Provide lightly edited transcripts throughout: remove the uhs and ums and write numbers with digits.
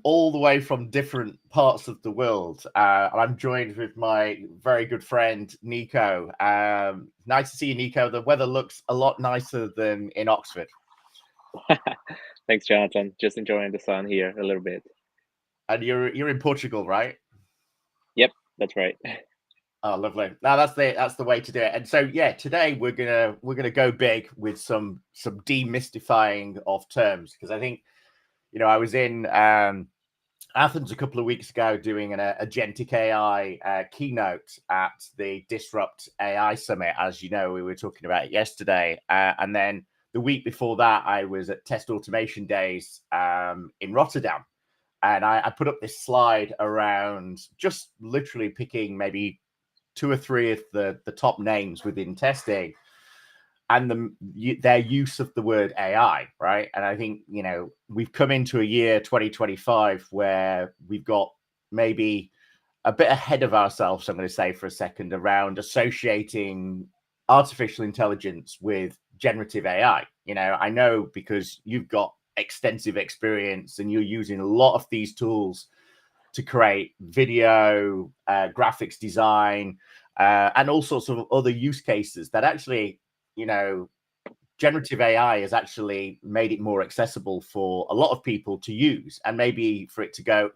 all the way from different parts of the world. And I'm joined with my very good friend, Nico. Nice to see you, Nico. The weather looks a lot nicer than in Oxford. Thanks, Jonathan. Just enjoying the sun here a little bit. And you're in Portugal, right? Yep, that's right. Oh, lovely. Now that's the way to do it. And so yeah, today we're gonna go big with some demystifying of terms because I think I was in Athens a couple of weeks ago doing an Agentic AI keynote at the Disrupt AI Summit. As you know, we were talking about it yesterday. And then the week before that, I was at Test Automation Days in Rotterdam. And I put up this slide around just literally picking maybe two or three of the top names within testing and their use of the word AI, right? And I think, we've come into a year 2025 where we've got maybe a bit ahead of ourselves, I'm going to say for a second, around associating artificial intelligence with generative AI. I know because you've got extensive experience and you're using a lot of these tools to create video, graphics design, and all sorts of other use cases that actually, generative AI has actually made it more accessible for a lot of people to use and maybe for it to go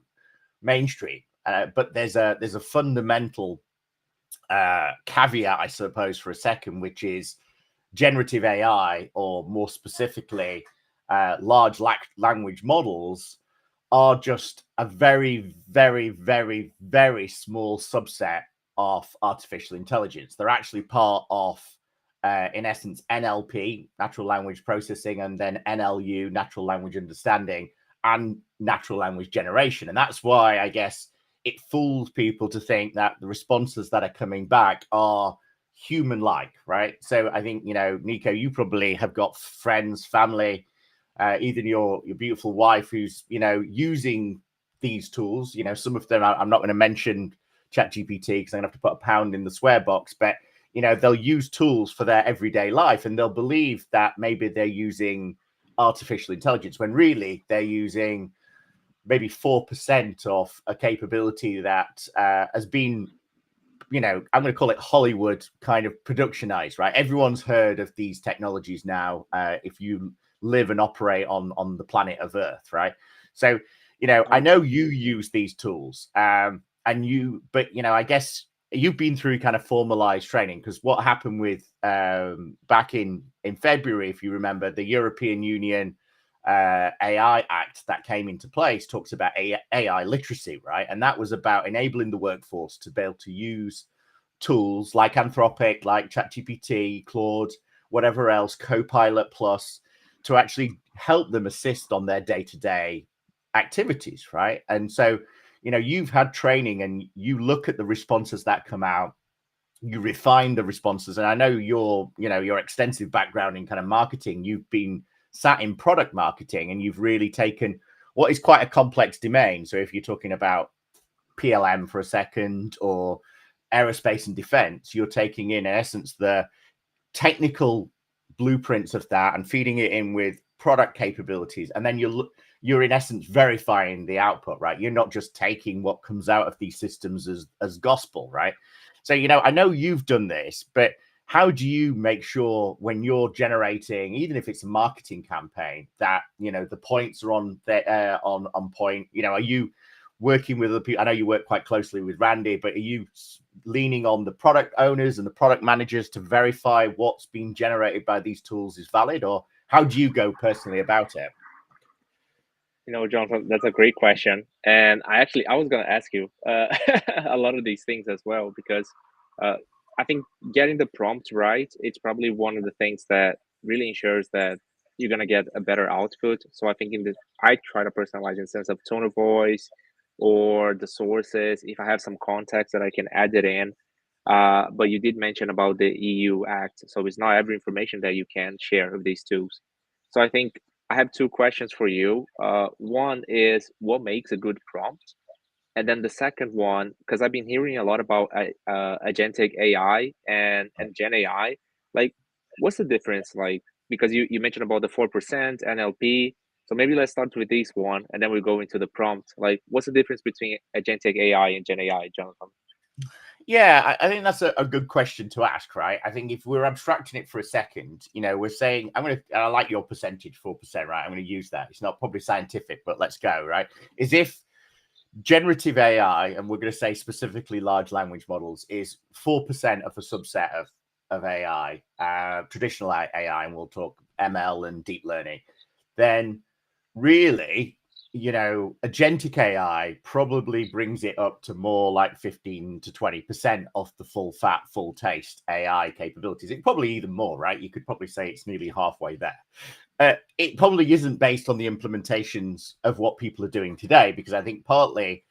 mainstream. But there's a fundamental caveat, I suppose, for a second, which is generative AI, or more specifically, large language models, are just a very, very, very, very small subset of artificial intelligence. They're actually part of, in essence, NLP, natural language processing, and then NLU, natural language understanding, and natural language generation. And that's why I guess it fools people to think that the responses that are coming back are human-like, right? So I think, Nico, you probably have got friends, family, even your beautiful wife who's using these tools. Some of them I'm not going to mention ChatGPT because I'm gonna have to put a pound in the swear box, but they'll use tools for their everyday life and they'll believe that maybe they're using artificial intelligence when really they're using maybe 4% of a capability that has been, I'm going to call it Hollywood kind of productionized, right? Everyone's heard of these technologies now. If you live and operate on the planet of Earth, right? So, I know you use these tools, but I guess you've been through kind of formalized training because what happened with back in February, if you remember, the European Union AI Act that came into place talks about AI literacy, right? And that was about enabling the workforce to be able to use tools like Anthropic, like ChatGPT, Claude, whatever else, Copilot Plus, to actually help them assist on their day-to-day activities, right? And so, you've had training and you look at the responses that come out, you refine the responses. And I know your extensive background in kind of marketing, you've been sat in product marketing and you've really taken what is quite a complex domain. So if you're talking about PLM for a second or aerospace and defense, you're taking in essence the technical blueprints of that and feeding it in with product capabilities, and then you're in essence verifying the output, right? You're not just taking what comes out of these systems as gospel, right? So I know you've done this, but how do you make sure when you're generating, even if it's a marketing campaign, that the points are on point? Are you working with other people? I know you work quite closely with Randy, but are you leaning on the product owners and the product managers to verify what's being generated by these tools is valid, or how do you go personally about it? Jonathan, that's a great question, and I was gonna ask you a lot of these things as well because uh, I think getting the prompt right, it's probably one of the things that really ensures that you're gonna get a better output. So I think I try to personalize in the sense of tone of voice or the sources. If I have some context that I can add it in. But you did mention about the EU Act, so it's not every information that you can share with these tools. So I think I have two questions for you. One is what makes a good prompt? And then the second one, because I've been hearing a lot about agentic AI and Gen AI, like what's the difference? Like, because you mentioned about the 4% NLP. So maybe let's start with this one, and then we'll go into the prompt. Like, what's the difference between agentic AI and Gen AI, Jonathan? Yeah, I think that's a good question to ask, right? I think if we're abstracting it for a second, we're saying, I like your percentage, 4%, right? I'm going to use that. It's not probably scientific, but let's go, right? Is if generative AI, and we're going to say specifically large language models, is 4% of a subset of AI, traditional AI, and we'll talk ML and deep learning, then really, agentic AI probably brings it up to more like 15 to 20% of the full fat, full taste AI capabilities. It probably even more, right? You could probably say it's nearly halfway there. It probably isn't based on the implementations of what people are doing today, because I think partly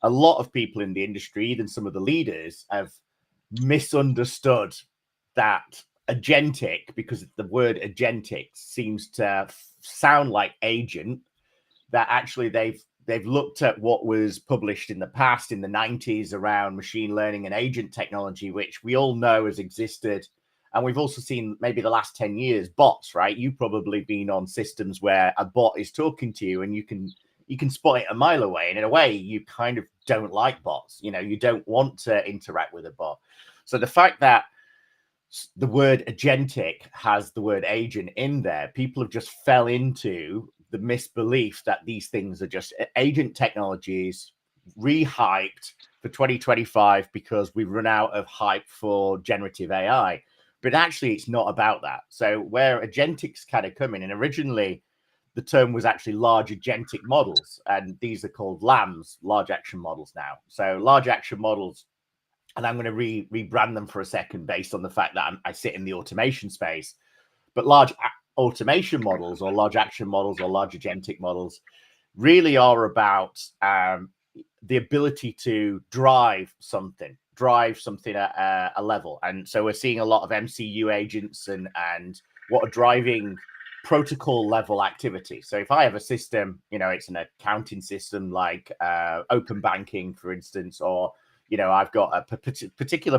a lot of people in the industry, even some of the leaders, have misunderstood that agentic, because the word agentic seems to sound like agent, that actually they've looked at what was published in the past in the 90s around machine learning and agent technology, which we all know has existed. And we've also seen maybe the last 10 years bots, right? You've probably been on systems where a bot is talking to you and you can spot it a mile away. And in a way, you kind of don't like bots. You don't want to interact with a bot. So the fact that the word agentic has the word agent in there, people have just fell into the misbelief that these things are just agent technologies rehyped for 2025 because we've run out of hype for generative AI. But actually, it's not about that. So where agentics kind of come in, and originally the term was actually large agentic models, and these are called LAMs, large action models now. So large action models, and I'm going to rebrand them for a second based on the fact that I sit in the automation space. But large automation models, or large action models, or large agentic models really are about the ability to drive something at a level. And so we're seeing a lot of MCU agents and what are driving protocol level activity. So if I have a system, it's an accounting system like open banking, for instance, or I've got a particular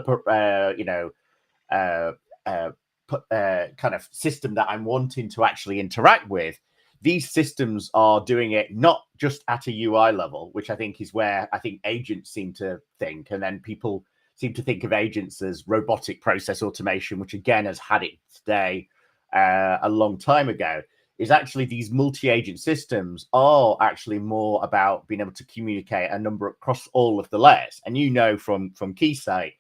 kind of system that I'm wanting to actually interact with. These systems are doing it not just at a UI level, which I think is where I think agents seem to think, and then people seem to think of agents as robotic process automation, which again has had its day a long time ago. Is actually these multi-agent systems are actually more about being able to communicate a number across all of the layers. And from Keysight,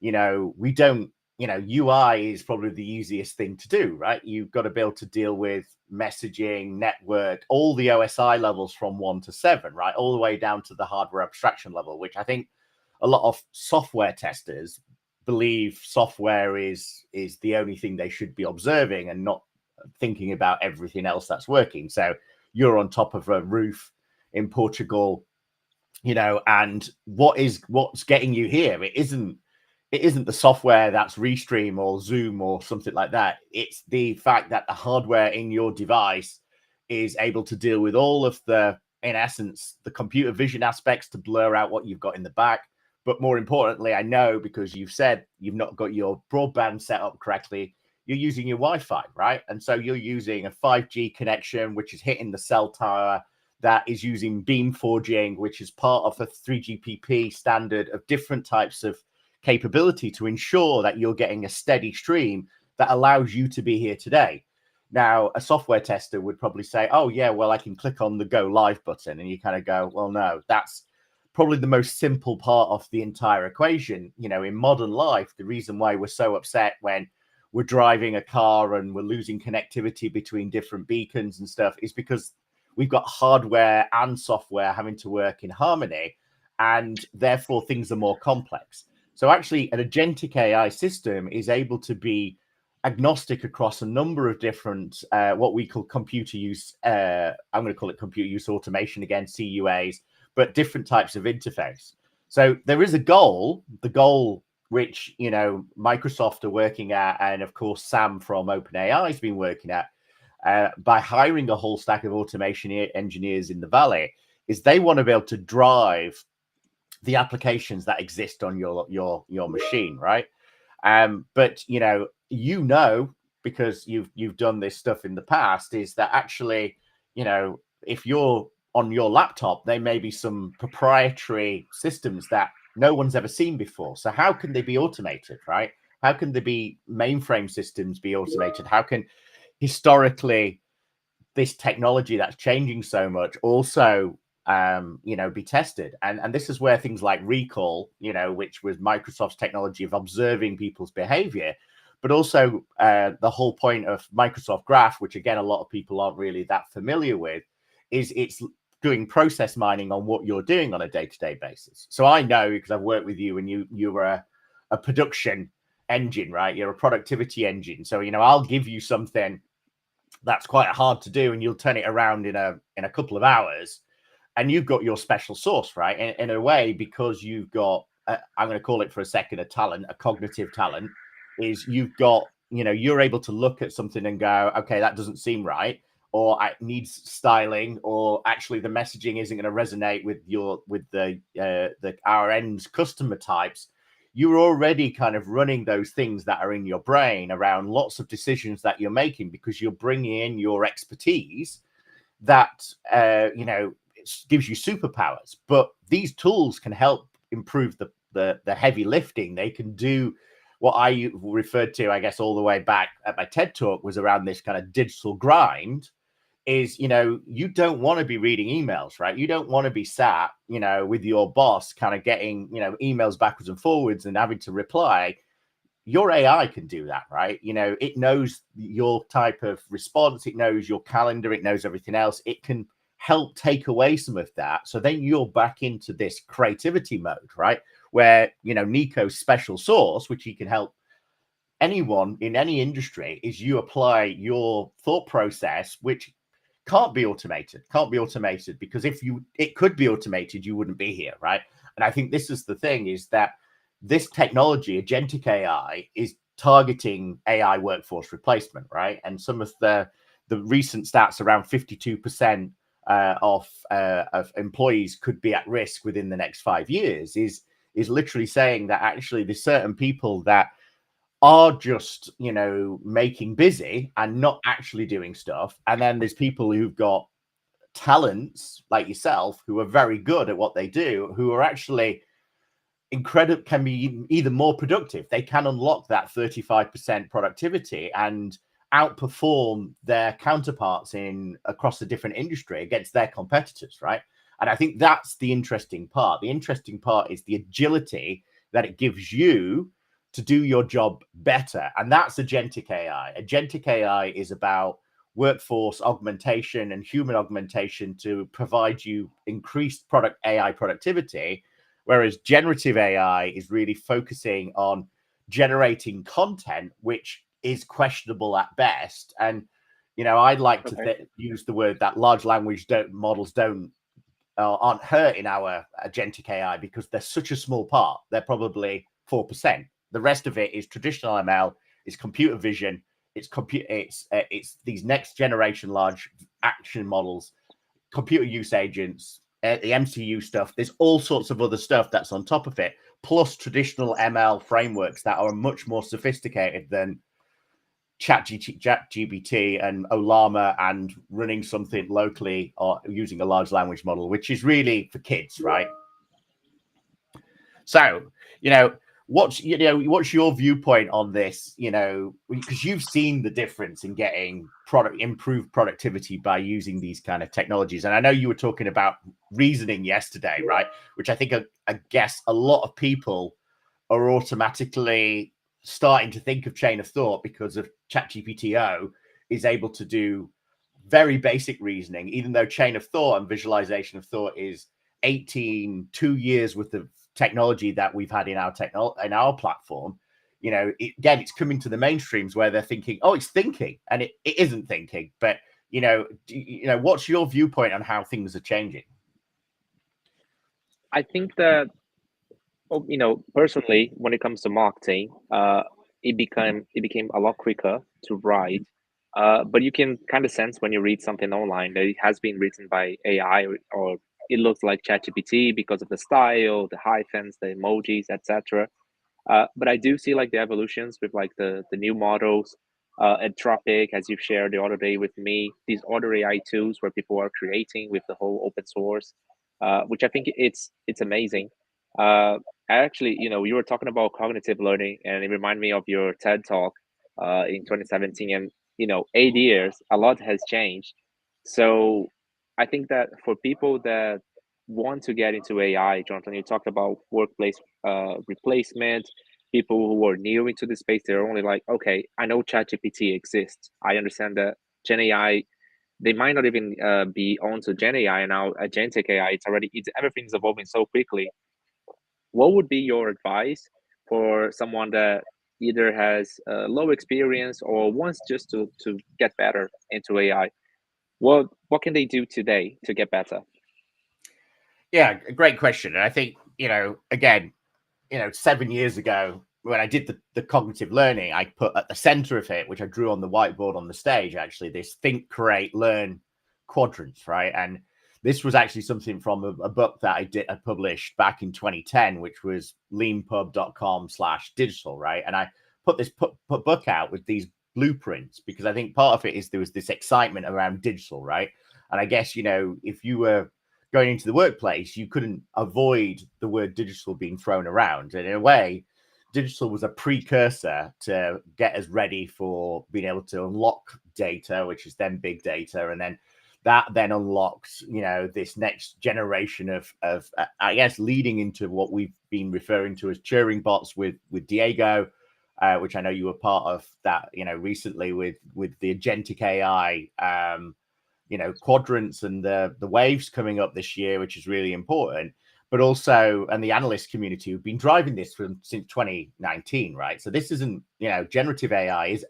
we don't, UI is probably the easiest thing to do, right? You've got to be able to deal with messaging, network, all the OSI levels from 1 to 7, right? All the way down to the hardware abstraction level, which I think a lot of software testers believe software is the only thing they should be observing and not thinking about everything else that's working. So you're on top of a roof in Portugal, and what's getting you here? It isn't the software that's Restream or Zoom or something like that. It's the fact that the hardware in your device is able to deal with all of in essence, the computer vision aspects to blur out what you've got in the back. But more importantly, I know because you've said you've not got your broadband set up correctly, you're using your Wi-Fi, right? And so you're using a 5G connection, which is hitting the cell tower, that is using beam forging, which is part of a 3GPP standard of different types of capability to ensure that you're getting a steady stream that allows you to be here today. Now, a software tester would probably say, oh, yeah, well, I can click on the go live button. And you kind of go, well, no, that's probably the most simple part of the entire equation. In modern life, the reason why we're so upset when we're driving a car and we're losing connectivity between different beacons and stuff is because we've got hardware and software having to work in harmony, and therefore things are more complex. So actually, an agentic AI system is able to be agnostic across a number of different, what we call computer use. I'm going to call it computer use automation again, CUAs, but different types of interface. So there is a goal, the goal which, Microsoft are working at, and of course, Sam from OpenAI has been working at, by hiring a whole stack of automation engineers in the Valley, is they want to be able to drive the applications that exist on your machine, right? But because you've done this stuff in the past, is that actually if you're on your laptop, they may be some proprietary systems that no one's ever seen before. So how can they be automated, right? How can there be mainframe systems be automated? How can historically this technology that's changing so much also be tested? And this is where things like recall, which was Microsoft's technology of observing people's behavior, but also the whole point of Microsoft Graph, which again a lot of people aren't really that familiar with, is it's doing process mining on what you're doing on a day-to-day basis. So I know, because I've worked with you, and you were a production engine, right? You're a productivity engine. So I'll give you something that's quite hard to do, and you'll turn it around in a couple of hours, and you've got your special sauce, right? In a way, because you've got I'm going to call it for a second a talent, a cognitive talent, is you've got, you're able to look at something and go, okay, that doesn't seem right, or it needs styling, or actually the messaging isn't going to resonate with our end customer types. You're already kind of running those things that are in your brain around lots of decisions that you're making, because you're bringing in your expertise that gives you superpowers. But these tools can help improve the heavy lifting. They can do what I referred to, I guess, all the way back at my TED talk, was around this kind of digital grind. Is, you don't want to be reading emails, right? You don't want to be sat, with your boss kind of getting, emails backwards and forwards and having to reply. Your AI can do that, right? It knows your type of response, it knows your calendar, it knows everything else. It can help take away some of that. So then you're back into this creativity mode, right? Where, Nico's special sauce, which he can help anyone in any industry, is you apply your thought process, which can't be automated, because if it could be automated, you wouldn't be here, right? And I think this is the thing, is that this technology, Agentic AI, is targeting AI workforce replacement, right? And some of the recent stats, around 52% of employees could be at risk within the next 5 years, is literally saying that actually there's certain people that are just, making busy and not actually doing stuff. And then there's people who've got talents like yourself, who are very good at what they do, who are actually incredible, can be either more productive. They can unlock that 35% productivity and outperform their counterparts across a different industry against their competitors, right? And I think that's the interesting part. The interesting part is the agility that it gives you to do your job better. And that's Agentic AI. Agentic AI is about workforce augmentation and human augmentation to provide you increased AI productivity, whereas generative AI is really focusing on generating content, which is questionable at best. And I'd like to use the word that large language models aren't hurt in our Agentic AI, because they're such a small part. They're probably 4%. The rest of it is traditional ML, it's computer vision, it's these next generation large action models, computer use agents, the MCU stuff. There's all sorts of other stuff that's on top of it, plus traditional ML frameworks that are much more sophisticated than ChatGPT and Olama, and running something locally or using a large language model, which is really for kids, right? So, what's your viewpoint on this? Because you've seen the difference in getting improved productivity by using these kind of technologies. And I know you were talking about reasoning yesterday, right? Which I think, I guess a lot of people are automatically starting to think of chain of thought, because of ChatGPT-O is able to do very basic reasoning, even though chain of thought and visualization of thought is 2 years worth of technology that we've had in our platform. Again, it's coming to the mainstreams where they're thinking, oh, it's thinking, and it isn't thinking. But what's your viewpoint on how things are changing? I think that, personally, when it comes to marketing, it became a lot quicker to write. But you can kind of sense when you read something online that it has been written by AI, or it looks like ChatGPT because of the style, the hyphens, the emojis, etc. But I do see like the evolutions with like the new models. Anthropic, as you've shared the other day with me, these other AI tools where people are creating with the whole open source, which I think it's amazing. Uh, Actually, you were talking about cognitive learning, and it reminded me of your TED talk in 2017. And 8 years, a lot has changed. So I think that for people that want to get into AI, Jonathan, you talked about workplace replacement. People who are new into the space, they're only like, okay, I know ChatGPT exists. I understand that Gen AI, they might not even be onto Gen AI now. Agentic AI, everything's evolving so quickly. What would be your advice for someone that either has low experience or wants just to get better into AI? What can they do today to get better? Yeah, great question. And I think, again, 7 years ago, when I did the cognitive learning, I put at the center of it, which I drew on the whiteboard on the stage, actually, this think, create, learn quadrants, right? And this was actually something from a book that I published back in 2010, which was leanpub.com/digital, right? And I put this book out with these blueprints because I think part of it is there was this excitement around digital, right? And I guess, if you were going into the workplace, you couldn't avoid the word digital being thrown around. And in a way, digital was a precursor to get us ready for being able to unlock data, which is then big data. And then that then unlocks, this next generation of I guess, leading into what we've been referring to as Turing bots with Diego, which I know you were part of that, recently with the Agentic AI, quadrants and the waves coming up this year, which is really important. But also, and the analyst community who've been driving this since 2019, right? So this isn't, generative AI is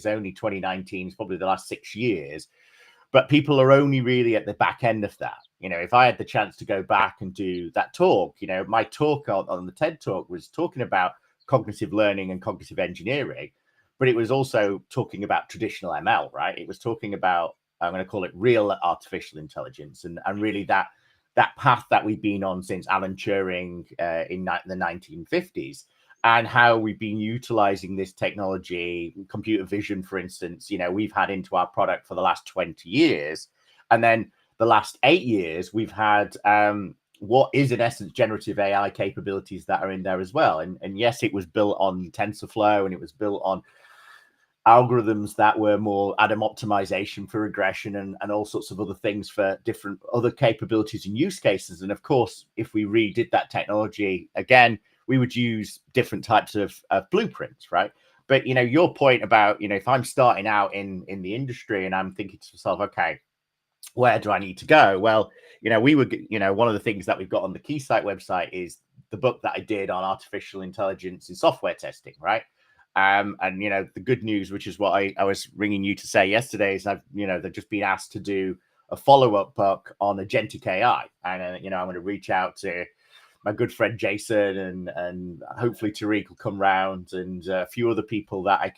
only 2019, it's probably the last 6 years, but people are only really at the back end of that. If I had the chance to go back and do that talk, my talk on the TED talk was talking about cognitive learning and cognitive engineering, but it was also talking about traditional ML, right? It was talking about, I'm going to call it real artificial intelligence, and really that path that we've been on since Alan Turing in the 1950s, and how we've been utilizing this technology, computer vision, for instance, we've had into our product for the last 20 years. And then the last 8 years, we've had what is in essence generative AI capabilities that are in there as well. And yes, it was built on TensorFlow, and it was built on algorithms that were more Adam optimization for regression and all sorts of other things for different other capabilities and use cases. And of course, if we redid that technology again, we would use different types of blueprints, right? But your point about, if I'm starting out in the industry and I'm thinking to myself, okay, where do I need to go? Well, we would, one of the things that we've got on the Keysight website is the book that I did on artificial intelligence in software testing, right? And the good news, which is what I was ringing you to say yesterday, is they've just been asked to do a follow-up book on agentic AI, and I'm going to reach out to my good friend Jason, and hopefully Tariq will come round, and a few other people that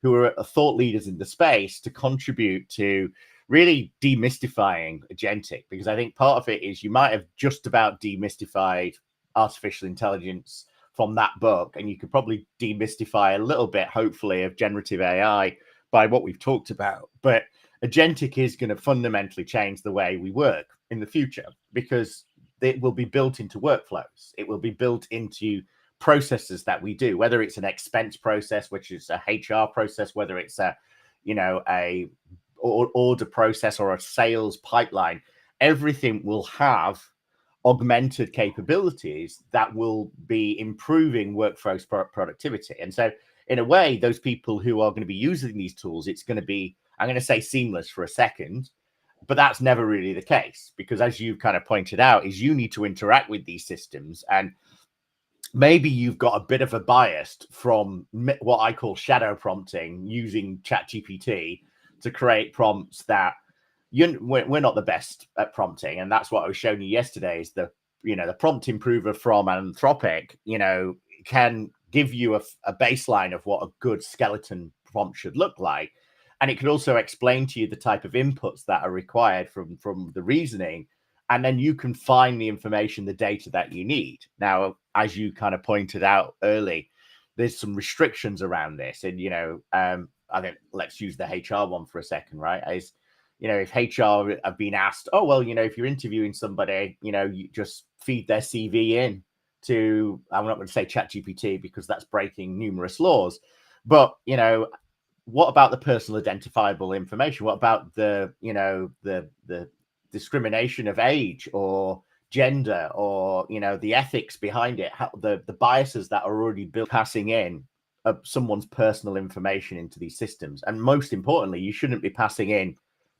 who are thought leaders in the space, to contribute to really demystifying agentic, because I think part of it is you might have just about demystified artificial intelligence from that book, and you could probably demystify a little bit, hopefully, of generative AI by what we've talked about. But agentic is going to fundamentally change the way we work in the future, because it will be built into workflows. It will be built into processes that we do, whether it's an expense process, which is a HR process, whether it's a order process or a sales pipeline. Everything will have augmented capabilities that will be improving workforce productivity. And so in a way, those people who are going to be using these tools, it's going to be, I'm going to say seamless for a second, but that's never really the case, because as you've kind of pointed out, is you need to interact with these systems, and maybe you've got a bit of a bias from what I call shadow prompting, using ChatGPT to create prompts that we're not the best at prompting. And that's what I was showing you yesterday, is the prompt improver from Anthropic, can give you a baseline of what a good skeleton prompt should look like. And it could also explain to you the type of inputs that are required from the reasoning. And then you can find the information, the data that you need. Now, as you kind of pointed out early, there's some restrictions around this. And, I think let's use the HR one for a second, right? Is, if HR have been asked, oh, well, if you're interviewing somebody, you just feed their CV in to, I'm not going to say ChatGPT because that's breaking numerous laws, but, what about the personal identifiable information? What about the discrimination of age or gender or, the ethics behind it, how the biases that are already built, passing in someone's personal information into these systems? And most importantly, you shouldn't be passing in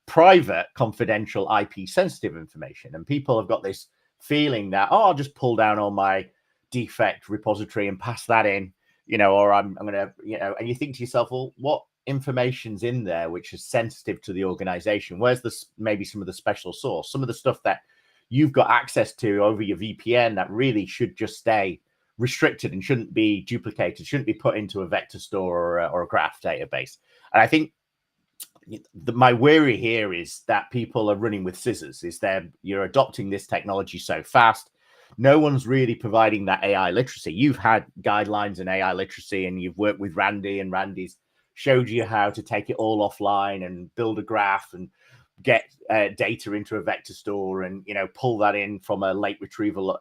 private, confidential, IP sensitive information. And people have got this feeling that, oh, I'll just pull down all my defect repository and pass that in, or I'm going to, and you think to yourself, well, what information's in there which is sensitive to the organization? Where's maybe some of the special source, some of the stuff that you've got access to over your VPN that really should just stay restricted and shouldn't be duplicated, shouldn't be put into a vector store or a graph database? And I think my worry here is that people are running with scissors, is that you're adopting this technology so fast. No one's really providing that AI literacy. You've had guidelines in AI literacy and you've worked with Randy, and Randy's showed you how to take it all offline and build a graph and get data into a vector store and, pull that in from a late retrieval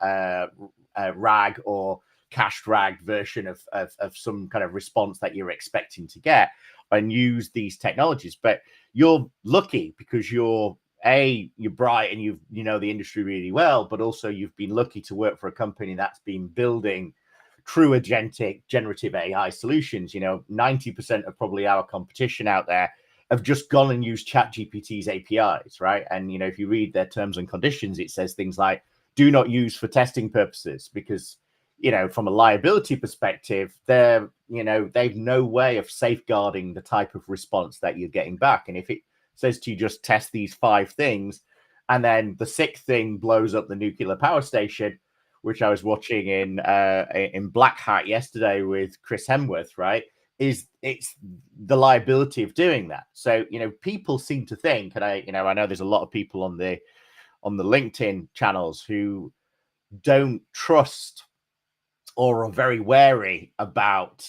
RAG or cached RAG version of some kind of response that you're expecting to get, and use these technologies. But you're lucky because you're bright and you know the industry really well, but also you've been lucky to work for a company that's been building true agentic generative AI solutions. 90% of probably our competition out there have just gone and used ChatGPT's APIs, right? And if you read their terms and conditions, it says things like do not use for testing purposes, because from a liability perspective, they've no way of safeguarding the type of response that you're getting back. And if it says to you just test these 5 things, and then the 6th thing blows up the nuclear power station, which I was watching in Black Hat yesterday with Chris Hemsworth, right? It's the liability of doing that. So people seem to think, and I know there's a lot of people on the LinkedIn channels who don't trust or are very wary about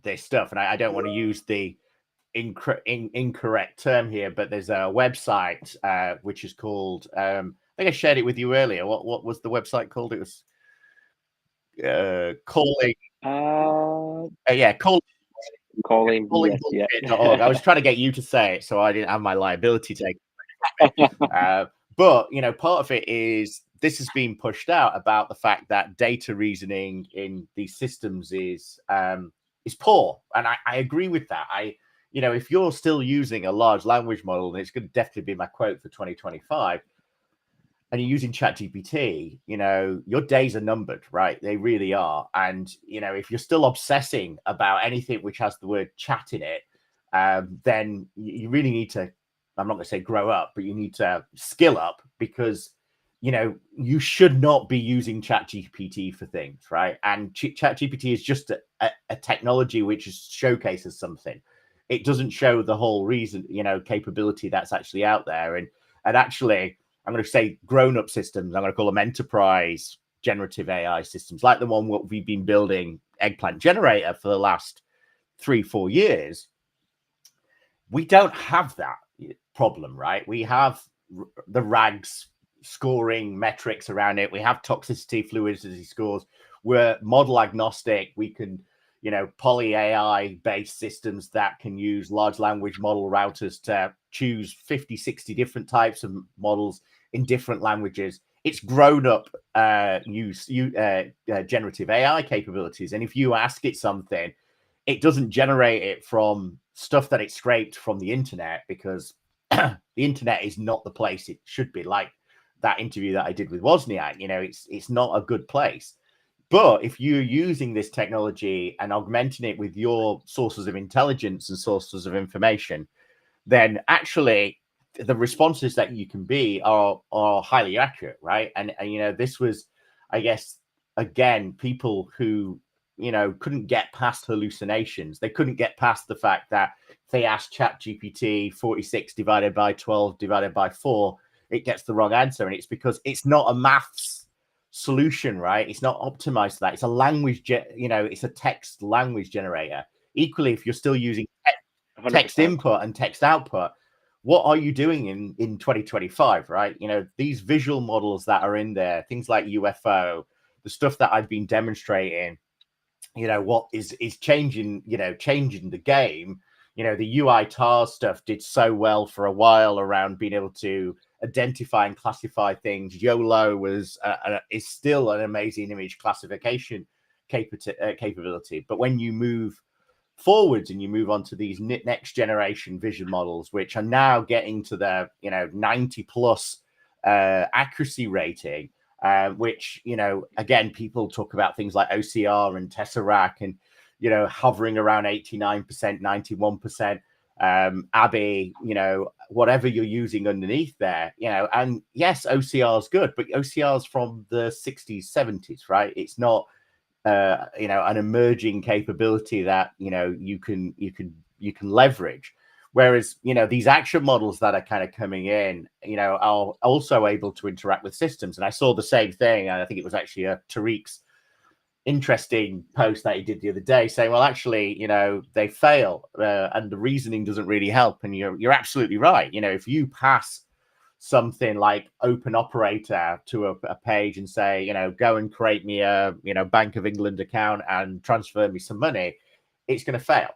this stuff. And I don't want to use the incorrect term here, but there's a website which is called, I think I shared it with you earlier. What was the website called? It was calling. Calling BS, yeah. I was trying to get you to say it, so I didn't have my liability taken. But part of it is this has been pushed out about the fact that data reasoning in these systems is poor, and I agree with that. If you're still using a large language model, and it's going to definitely be my quote for 2025, and you're using ChatGPT, your days are numbered, right? They really are. And if you're still obsessing about anything which has the word chat in it, then you really need to, I'm not going to say grow up, but you need to skill up, because you should not be using ChatGPT for things, right? And ChatGPT is just a technology which showcases something. It doesn't show the whole reason, capability that's actually out there. And actually, I'm going to say grown-up systems, I'm going to call them enterprise generative AI systems, like the one what we've been building, Eggplant Generator, for the last 3-4 years. We don't have that problem, right? We have the RAGs scoring metrics around it. We have toxicity, fluidity scores. We're model agnostic. We can, poly AI based systems that can use large language model routers to choose 50, 60 different types of models in different languages. It's grown up generative AI capabilities. And if you ask it something, it doesn't generate it from stuff that it scraped from the internet, because the internet is not the place it should be. Like that interview that I did with Wozniak, it's not a good place. But if you're using this technology and augmenting it with your sources of intelligence and sources of information, then actually the responses that you can be are highly accurate, right? And this was, I guess, again, people who couldn't get past hallucinations. They couldn't get past the fact that if they asked ChatGPT 46 divided by 12 divided by 4, it gets the wrong answer. And it's because it's not a maths solution, right? It's not optimized for that. It's a language, it's a text language generator. Equally, if you're still using text 100%. input and text output. What are you doing in 2025, right? You know, these visual models that are in there, things like UFO, the stuff that I've been demonstrating, you know, what is changing, you know, changing the game. You know, the UI tar stuff did so well for a while around being able to identify and classify things. YOLO was is still an amazing image classification capability. But when you move forwards and you move on to these next generation vision models, which are now getting to their, you know, 90 plus accuracy rating, which, you know, again, people talk about things like OCR and Tesseract and, you know, hovering around 89%, 91%, Abby, you know, whatever you're using underneath there, you know, and yes, OCR is good, but OCR is from the 60s, 70s, right? It's not, you know, an emerging capability that, you know, you can leverage. Whereas, you know, these action models that are kind of coming in, you know, are also able to interact with systems. And I saw the same thing, and I think it was actually Tariq's interesting post that he did the other day, saying, well, actually, you know, they fail, and the reasoning doesn't really help. And you're absolutely right. You know, if you pass something like open operator to a page and say, you know, go and create me a, you know, Bank of England account and transfer me some money, it's going to fail.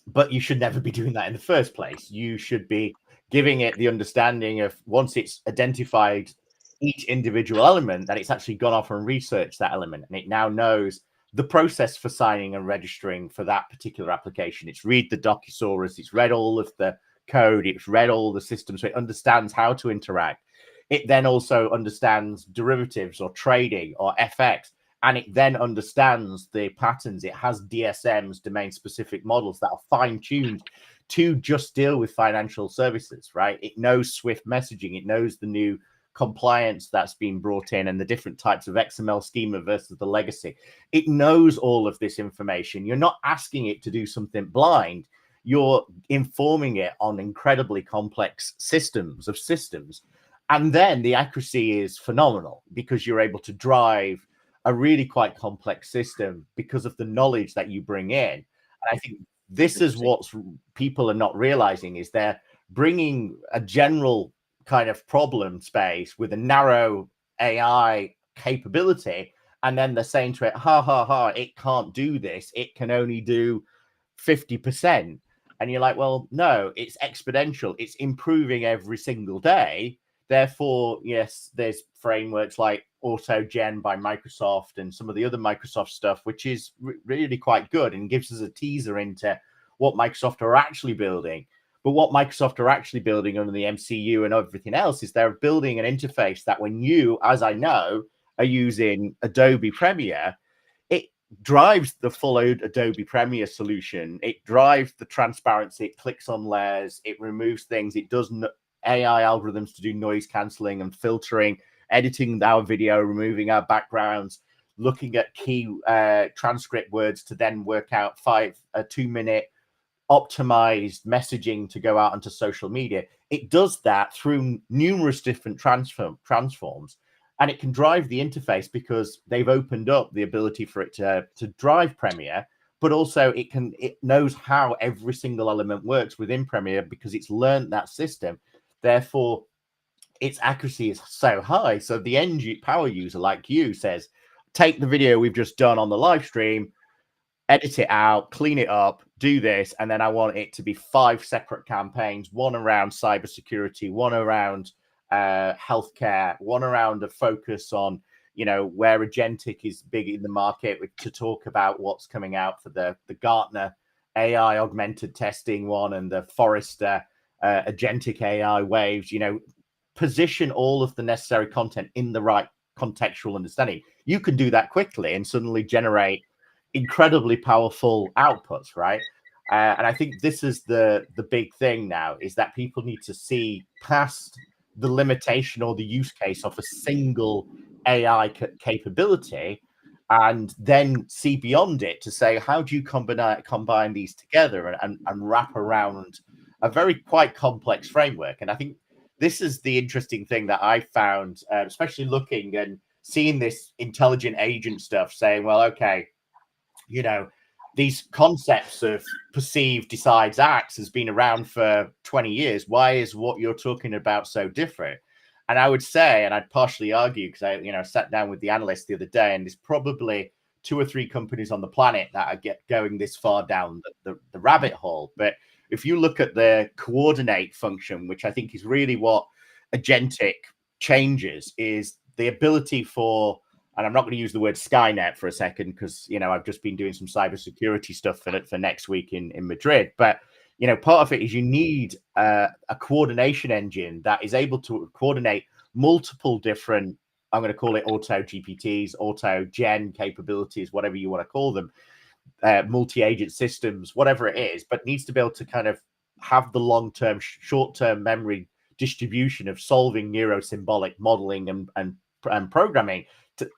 But you should never be doing that in the first place. You should be giving it the understanding of, once it's identified each individual element, that it's actually gone off and researched that element, and it now knows the process for signing and registering for that particular application. It's read the docusaurus, it's read all of the code, it's read all the systems, so it understands how to interact. It then also understands derivatives or trading or FX, and it then understands the patterns. It has DSMs, domain specific models, that are fine-tuned to just deal with financial services, right? It knows Swift messaging, it knows the new compliance that's been brought in and the different types of XML schema versus the legacy. It knows all of this information. You're not asking it to do something blind. You're informing it on incredibly complex systems. And then the accuracy is phenomenal because you're able to drive a really quite complex system because of the knowledge that you bring in. And I think this is what people are not realizing, is they're bringing a general kind of problem space with a narrow AI capability, and then they're saying to it, ha ha ha, it can't do this, it can only do 50%. And you're like, well, no, it's exponential, it's improving every single day. Therefore, yes, there's frameworks like AutoGen by Microsoft and some of the other Microsoft stuff, which is really quite good and gives us a teaser into what Microsoft are actually building. But what Microsoft are actually building under the MCU and everything else is they're building an interface that when you, as I know, are using Adobe Premiere, it drives the full Adobe Premiere solution. It drives the transparency. It clicks on layers. It removes things. It does AI algorithms to do noise cancelling and filtering, editing our video, removing our backgrounds, looking at key transcript words to then work out 2-minute optimized messaging to go out onto social media. It does that through numerous different transforms, and it can drive the interface because they've opened up the ability for it to drive Premiere, but also it knows how every single element works within Premiere because it's learned that system. Therefore, its accuracy is so high. So the end power user like you says, take the video we've just done on the live stream, edit it out, clean it up, do this, and then I want it to be 5 separate campaigns, one around cybersecurity, one around healthcare, one around a focus on, you know, where Agentic is big in the market, to talk about what's coming out for the Gartner AI augmented testing one and the Forrester Agentic AI waves. You know, position all of the necessary content in the right contextual understanding. You can do that quickly and suddenly generate incredibly powerful outputs, right? And I think this is the big thing now, is that people need to see past the limitation or the use case of a single AI capability, and then see beyond it to say, how do you combine these together and wrap around a very quite complex framework? And I think this is the interesting thing that I found, especially looking and seeing this intelligent agent stuff, saying, well, okay, you know, these concepts of perceive, decides, acts has been around for 20 years. Why is what you're talking about so different? And I would say, and I'd partially argue, because I sat down with the analyst the other day, and there's probably 2 or 3 companies on the planet that are going this far down the rabbit hole. But if you look at the coordinate function, which I think is really what agentic changes, is the ability for, and I'm not going to use the word Skynet for a second, because I've just been doing some cybersecurity stuff for next week in Madrid. But part of it is you need a coordination engine that is able to coordinate multiple different, I'm going to call it auto GPTs, auto gen capabilities, whatever you want to call them, multi-agent systems, whatever it is, but needs to be able to kind of have the long-term, short-term memory distribution of solving neurosymbolic modeling and programming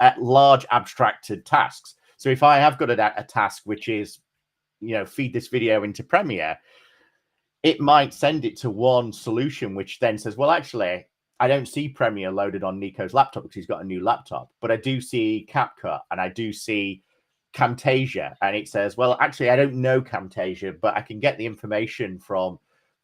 at large abstracted tasks. So if I have got a task which is, feed this video into Premiere, it might send it to one solution, which then says, well, actually, I don't see Premiere loaded on Nico's laptop because he's got a new laptop, but I do see CapCut and I do see Camtasia. And it says, well, actually, I don't know Camtasia, but I can get the information from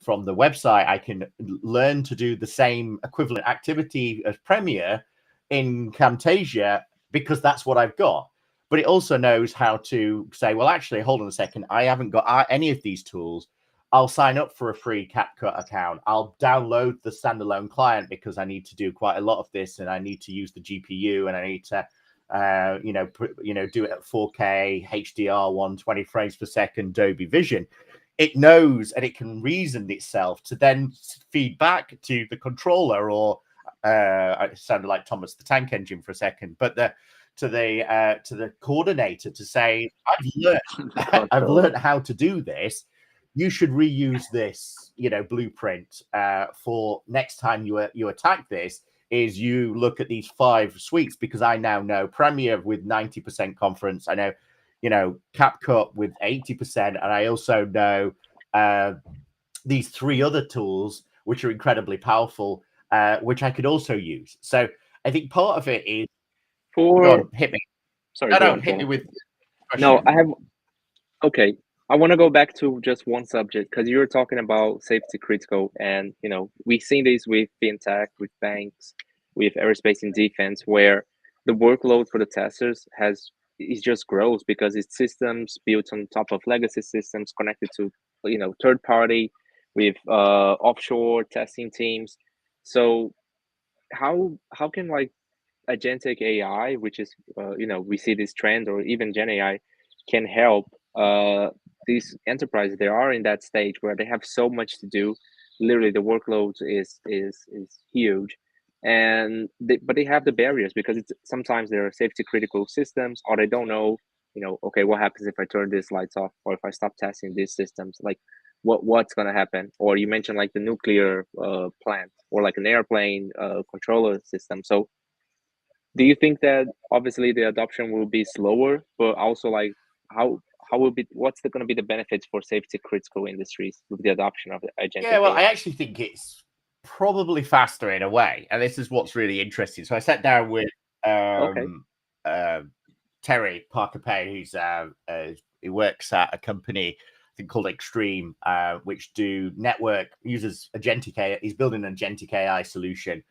the website. I can learn to do the same equivalent activity as Premiere in Camtasia because that's what I've got. But it also knows how to say, well, actually, hold on a second, I haven't got any of these tools. I'll sign up for a free CapCut account. I'll download the standalone client because I need to do quite a lot of this, and I need to use the GPU, and I need to, do it at 4K HDR, 120 frames per second, Dolby Vision. It knows, and it can reason itself to then feed back to the controller, or it sounded like Thomas the Tank Engine for a second, but to the coordinator to say, I've learned how to do this. You should reuse this, blueprint for next time you attack this. Is you look at these 5 suites, because I now know Premiere with 90% confidence. I know, CapCut with 80%, and I also know these 3 other tools which are incredibly powerful, which I could also use. So I think part of it is. Go on, hit me. Sorry, hit me with. No, I have. Okay, I want to go back to just one subject, because you were talking about safety critical, and we've seen this with fintech, with banks, with aerospace and defense, where the workload for the testers just grows because it's systems built on top of legacy systems connected to third party, with offshore testing teams. So how can Agentic AI, which is we see this trend, or even Gen AI, can help these enterprises? They are in that stage where they have so much to do. Literally, the workload is huge, but they have the barriers because sometimes there are safety critical systems, or they don't know. Okay, what happens if I turn these lights off, or if I stop testing these systems? Like, what's gonna happen? Or you mentioned like the nuclear plant, or like an airplane controller system. So do you think that obviously the adoption will be slower, but also like how what's going to be the benefits for safety critical industries with the adoption of the agentic Yeah, well, AI? I actually think it's probably faster in a way, and this is what's really interesting. So I sat down with Terry Parker Payne, who's he works at a company I think called Extreme, which uses agentic AI. He's building an agentic AI solution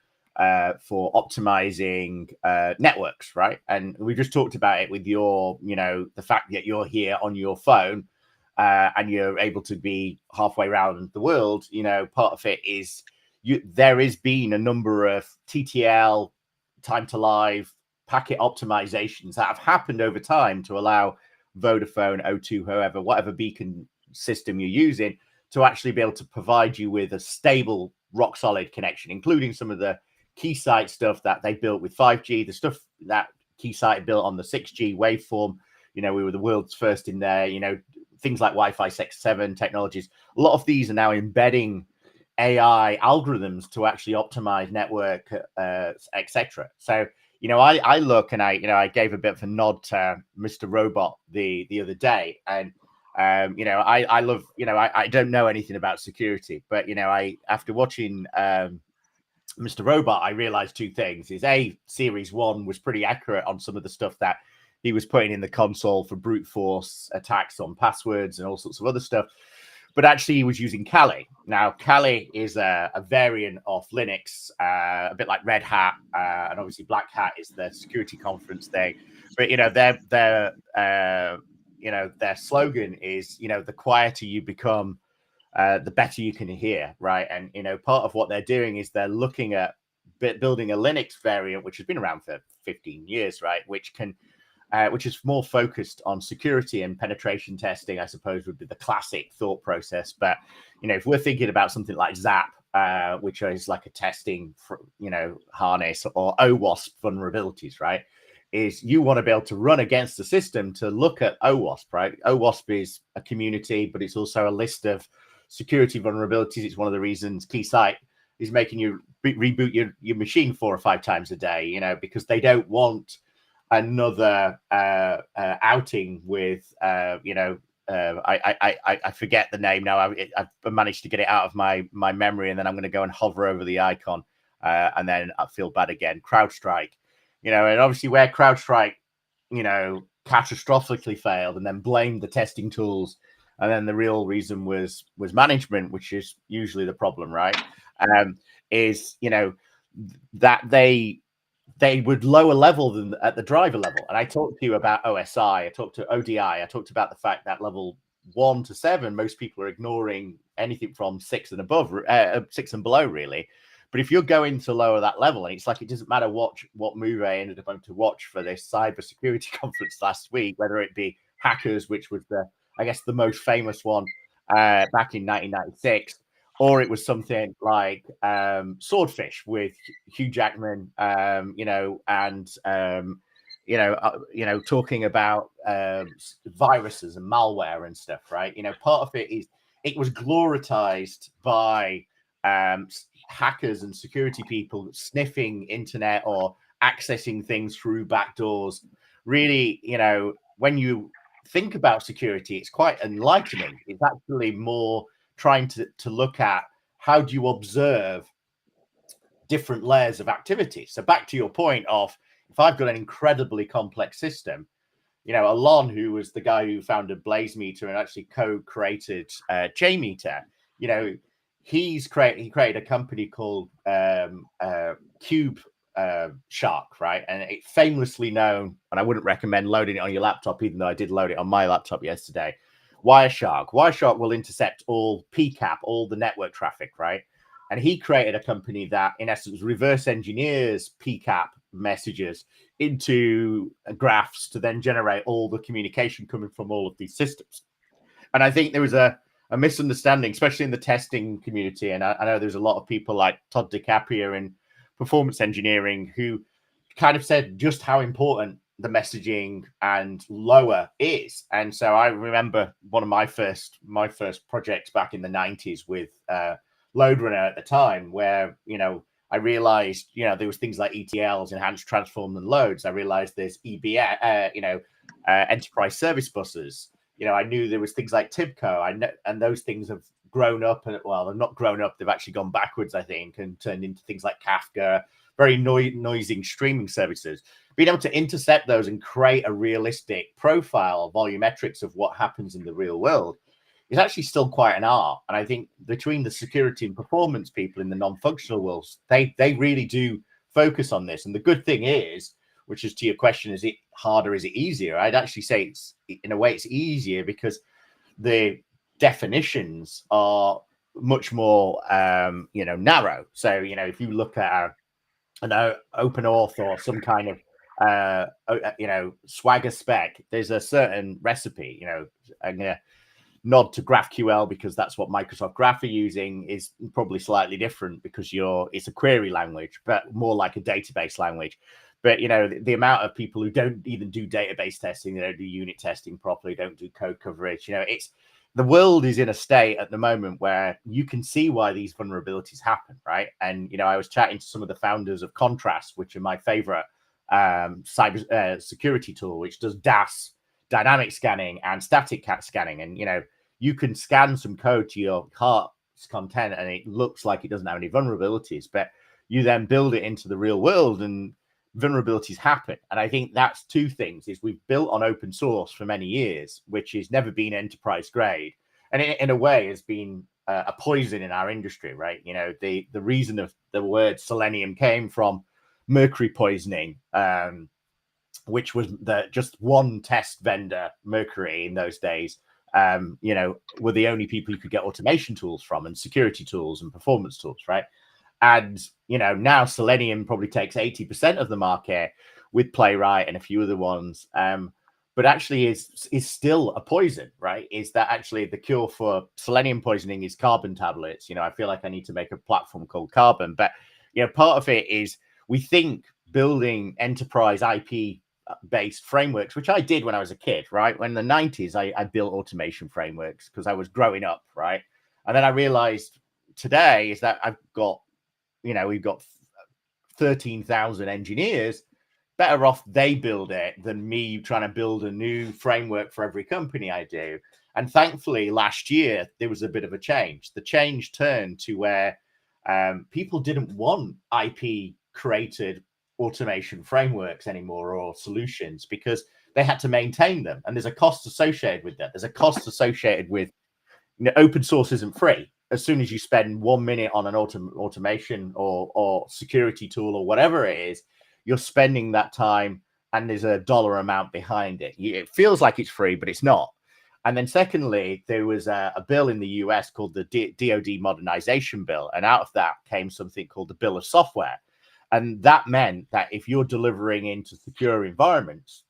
for optimizing networks, right? And we just talked about it with your, the fact that you're here on your phone and you're able to be halfway around the world. Part of it is there has been a number of TTL, time to live, packet optimizations that have happened over time to allow Vodafone, O2, whatever beacon system you're using, to actually be able to provide you with a stable, rock solid connection, including some of the Keysight stuff that they built with 5G, the stuff that Keysight built on the 6G waveform. We were the world's first in there. Things like Wi-Fi 6/7 technologies. A lot of these are now embedding AI algorithms to actually optimize network, etc. So, I look and I gave a bit of a nod to Mr. Robot the other day, and I love, I don't know anything about security, but after watching Mr. Robot, I realized 2 things. Is A, series 1 was pretty accurate on some of the stuff that he was putting in the console for brute force attacks on passwords and all sorts of other stuff. But actually, he was using Kali. Now, Kali is a variant of Linux, a bit like Red Hat, and obviously Black Hat is the security conference thing. But their slogan is, the quieter you become, the better you can hear, right? And part of what they're doing is they're looking at building a Linux variant, which has been around for 15 years, right? Which is more focused on security and penetration testing, I suppose, would be the classic thought process. But if we're thinking about something like Zap, which is like a testing, harness, or OWASP vulnerabilities, right? Is you want to be able to run against the system to look at OWASP, right? OWASP is a community, but it's also a list of security vulnerabilities. It's one of the reasons Keysight is making you reboot your machine 4 or 5 times a day, because they don't want another outing with I forget the name now. I've managed to get it out of my memory, and then I'm going to go and hover over the icon, and then I feel bad again. CrowdStrike, and obviously where CrowdStrike, catastrophically failed, and then blamed the testing tools, and then the real reason was management, which is usually the problem, right? Is that they would lower level than at the driver level. And I talked to you about OSI, I talked to ODI, I talked about the fact that level 1 to 7, most people are ignoring anything from 6 and above, 6 and below, really. But if you're going to lower that level, and it's like, it doesn't matter what movie I ended up having to watch for this cybersecurity conference last week, whether it be Hackers, which was I guess the most famous one back in 1996, or it was something like Swordfish with Hugh Jackman, talking about viruses and malware and stuff, right? Part of it is it was glorified by hackers and security people sniffing internet or accessing things through backdoors. Really, when you think about security, it's quite enlightening. It's actually more trying to look at how do you observe different layers of activity. So back to your point of, if I've got an incredibly complex system, Alon, who was the guy who founded BlazeMeter and actually co-created JMeter, he created a company called Cube Shark, right? And it's famously known, and I wouldn't recommend loading it on your laptop, even though I did load it on my laptop yesterday. Wireshark. Wireshark will intercept all PCAP, all the network traffic, right? And he created a company that, in essence, reverse engineers PCAP messages into graphs to then generate all the communication coming from all of these systems. And I think there was a misunderstanding, especially in the testing community. And I know there's a lot of people like Todd DiCaprio in performance engineering who kind of said just how important the messaging and lower is. And so I remember one of my first projects back in the 90s with Load Runner at the time, where I realized there was things like ETLs, enhanced transform and loads. I realized there's EBS, enterprise service buses. I knew there was things like TIBCO. I know, and those things have grown up, and well, they've not grown up, they've actually gone backwards, I think, and turned into things like Kafka, very noisy streaming services. Being able to intercept those and create a realistic profile, volumetrics of what happens in the real world is actually still quite an art. And I think between the security and performance people in the non-functional worlds, they really do focus on this. And the good thing is, which is to your question, is it harder, is it easier? I'd actually say it's, in a way, it's easier because the definitions are much more narrow. So if you look at an open auth or some kind of Swagger spec, there's a certain recipe. I'm gonna nod to GraphQL because that's what Microsoft Graph are using, is probably slightly different because it's a query language, but more like a database language. But the amount of people who don't even do database testing, they don't do unit testing properly, don't do code coverage. It's the world is in a state at the moment where you can see why these vulnerabilities happen, right? And I was chatting to some of the founders of Contrast, which are my favorite cyber security tool, which does DAS, dynamic scanning, and static cat scanning. And you can scan some code to your heart's content, and it looks like it doesn't have any vulnerabilities, but you then build it into the real world, and vulnerabilities happen. And I think that's two things: is we've built on open source for many years, which has never been enterprise grade, and in a way has been a poison in our industry, right? You know, the reason of the word selenium came from mercury poisoning, which was just one test vendor, Mercury, in those days, you know, were the only people you could get automation tools from, and security tools and performance tools, right? And, you know, now Selenium probably takes 80% of the market, with Playwright and a few other ones. But actually is still a poison, right? Is that actually the cure for selenium poisoning is carbon tablets? You know, I feel like I need to make a platform called Carbon. But, you know, part of it is we think building enterprise IP based frameworks, which I did when I was a kid, right? When in the 90s, I built automation frameworks because I was growing up, right? And then I realized today is that I've got, you know, we've got 13,000 engineers. Better off they build it than me trying to build a new framework for every company I do. And thankfully, last year, there was a bit of a change. The change turned to where people didn't want IP created automation frameworks anymore, or solutions, because they had to maintain them. And there's a cost associated with that. There's a cost associated with, you know, open source isn't free. As soon as you spend 1 minute on an automation or security tool or whatever it is, you're spending that time, and there's a dollar amount behind it. It feels like it's free, but it's not. And then secondly, there was a bill in the US called the DoD Modernization Bill. And out of that came something called the Bill of Software. And that meant that if you're delivering into secure environments,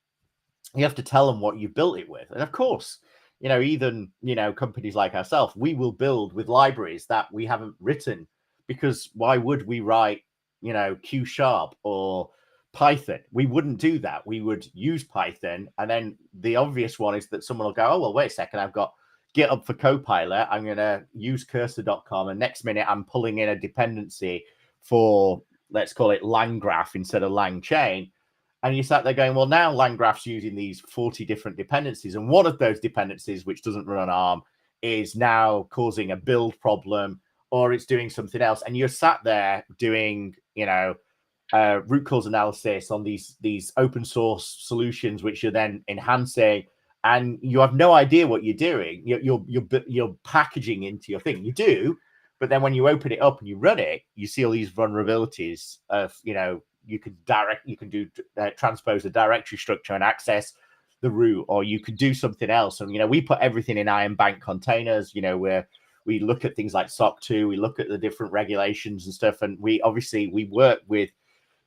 you have to tell them what you built it with. And of course, you know, even, you know, companies like ourselves, we will build with libraries that we haven't written, because why would we write, you know, Q# or Python? We wouldn't do that. We would use Python. And then the obvious one is that someone will go, oh, well, wait a second, I've got GitHub for Copilot. I'm going to use cursor.com. And next minute I'm pulling in a dependency for, let's call it LangGraph instead of LangChain. And you sat there going, well, now LangGraph's using these 40 different dependencies. And one of those dependencies, which doesn't run on ARM, is now causing a build problem, or it's doing something else. And you're sat there doing, you know, root cause analysis on these open source solutions, which you're then enhancing, and you have no idea what you're doing. You're packaging into your thing. You do, but then when you open it up and you run it, you see all these vulnerabilities of, you know, you can do transpose a directory structure and access the root, or you could do something else. And, you know, we put everything in Iron Bank containers, you know, where we look at things like SOC 2, we look at the different regulations and stuff. And we work with,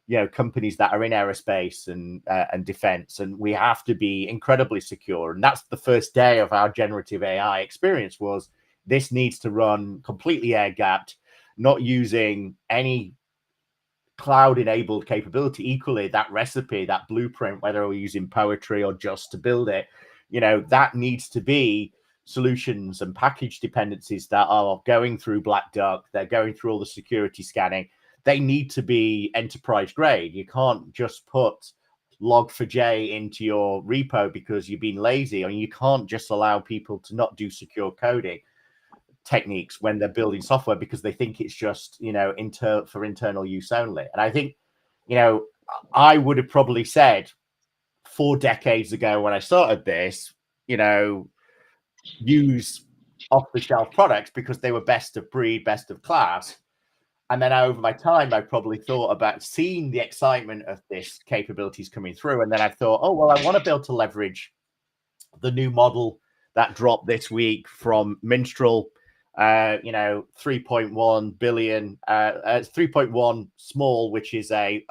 you know, companies that are in aerospace and defense, and we have to be incredibly secure. And that's the first day of our generative AI experience, was this needs to run completely air gapped, not using any cloud enabled capability. Equally, that recipe, that blueprint, whether we're using Poetry or Just to build it, you know, that needs to be solutions and package dependencies that are going through Black Duck, they're going through all the security scanning. They need to be enterprise grade. You can't just put log4j into your repo because you've been lazy, or you can't just allow people to not do secure coding techniques when they're building software because they think it's just, you know, for internal use only. And I think, you know, I would have probably said 4 decades ago when I started this, you know, use off-the-shelf products because they were best of breed, best of class. And then over my time, I probably thought about seeing the excitement of this capabilities coming through. And then I thought, oh, well, I want to be able to leverage the new model that dropped this week from Minstrel, you know, 3.1 billion, 3.1 small, which is a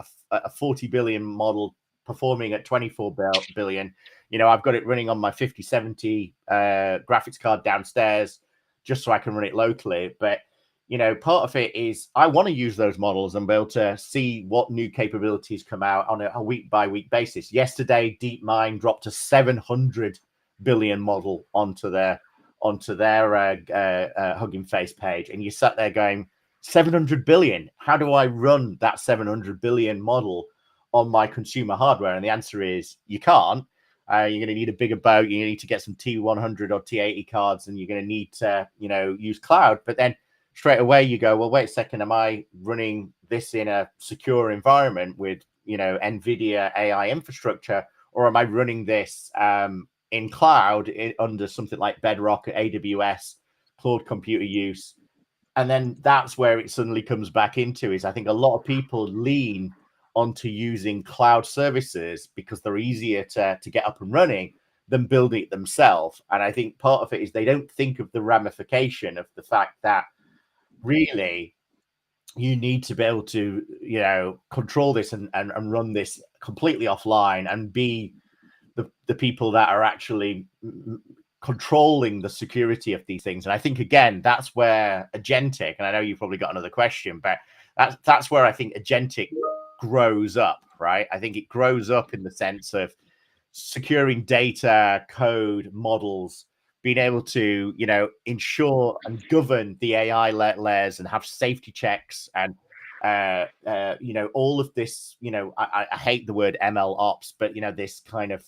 40 billion model performing at 24 billion. You know, I've got it running on my 5070 graphics card downstairs just so I can run it locally. But, you know, part of it is I want to use those models and be able to see what new capabilities come out on a week by week basis. Yesterday, DeepMind dropped a 700 billion model onto their Hugging Face page, and you sat there going, 700 billion, how do I run that 700 billion model on my consumer hardware? And the answer is you can't. You're going to need a bigger boat, you need to get some T100 or T80 cards, and you're going to need to, you know, use cloud. But then straight away you go, well, wait a second, am I running this in a secure environment with NVIDIA AI infrastructure, or am I running this in cloud under something like Bedrock, AWS, cloud computer use? And then that's where it suddenly comes back into is I think a lot of people lean onto using cloud services because they're easier to get up and running than building it themselves. And I think part of it is they don't think of the ramification of the fact that really you need to be able to control this and run this completely offline and be the people that are actually controlling the security of these things. And I think again that's where agentic, and I know you've probably got another question, but that's where I think agentic grows up, right? I think it grows up in the sense of securing data, code, models, being able to ensure and govern the AI layers and have safety checks and all of this. I hate the word ML ops, but this kind of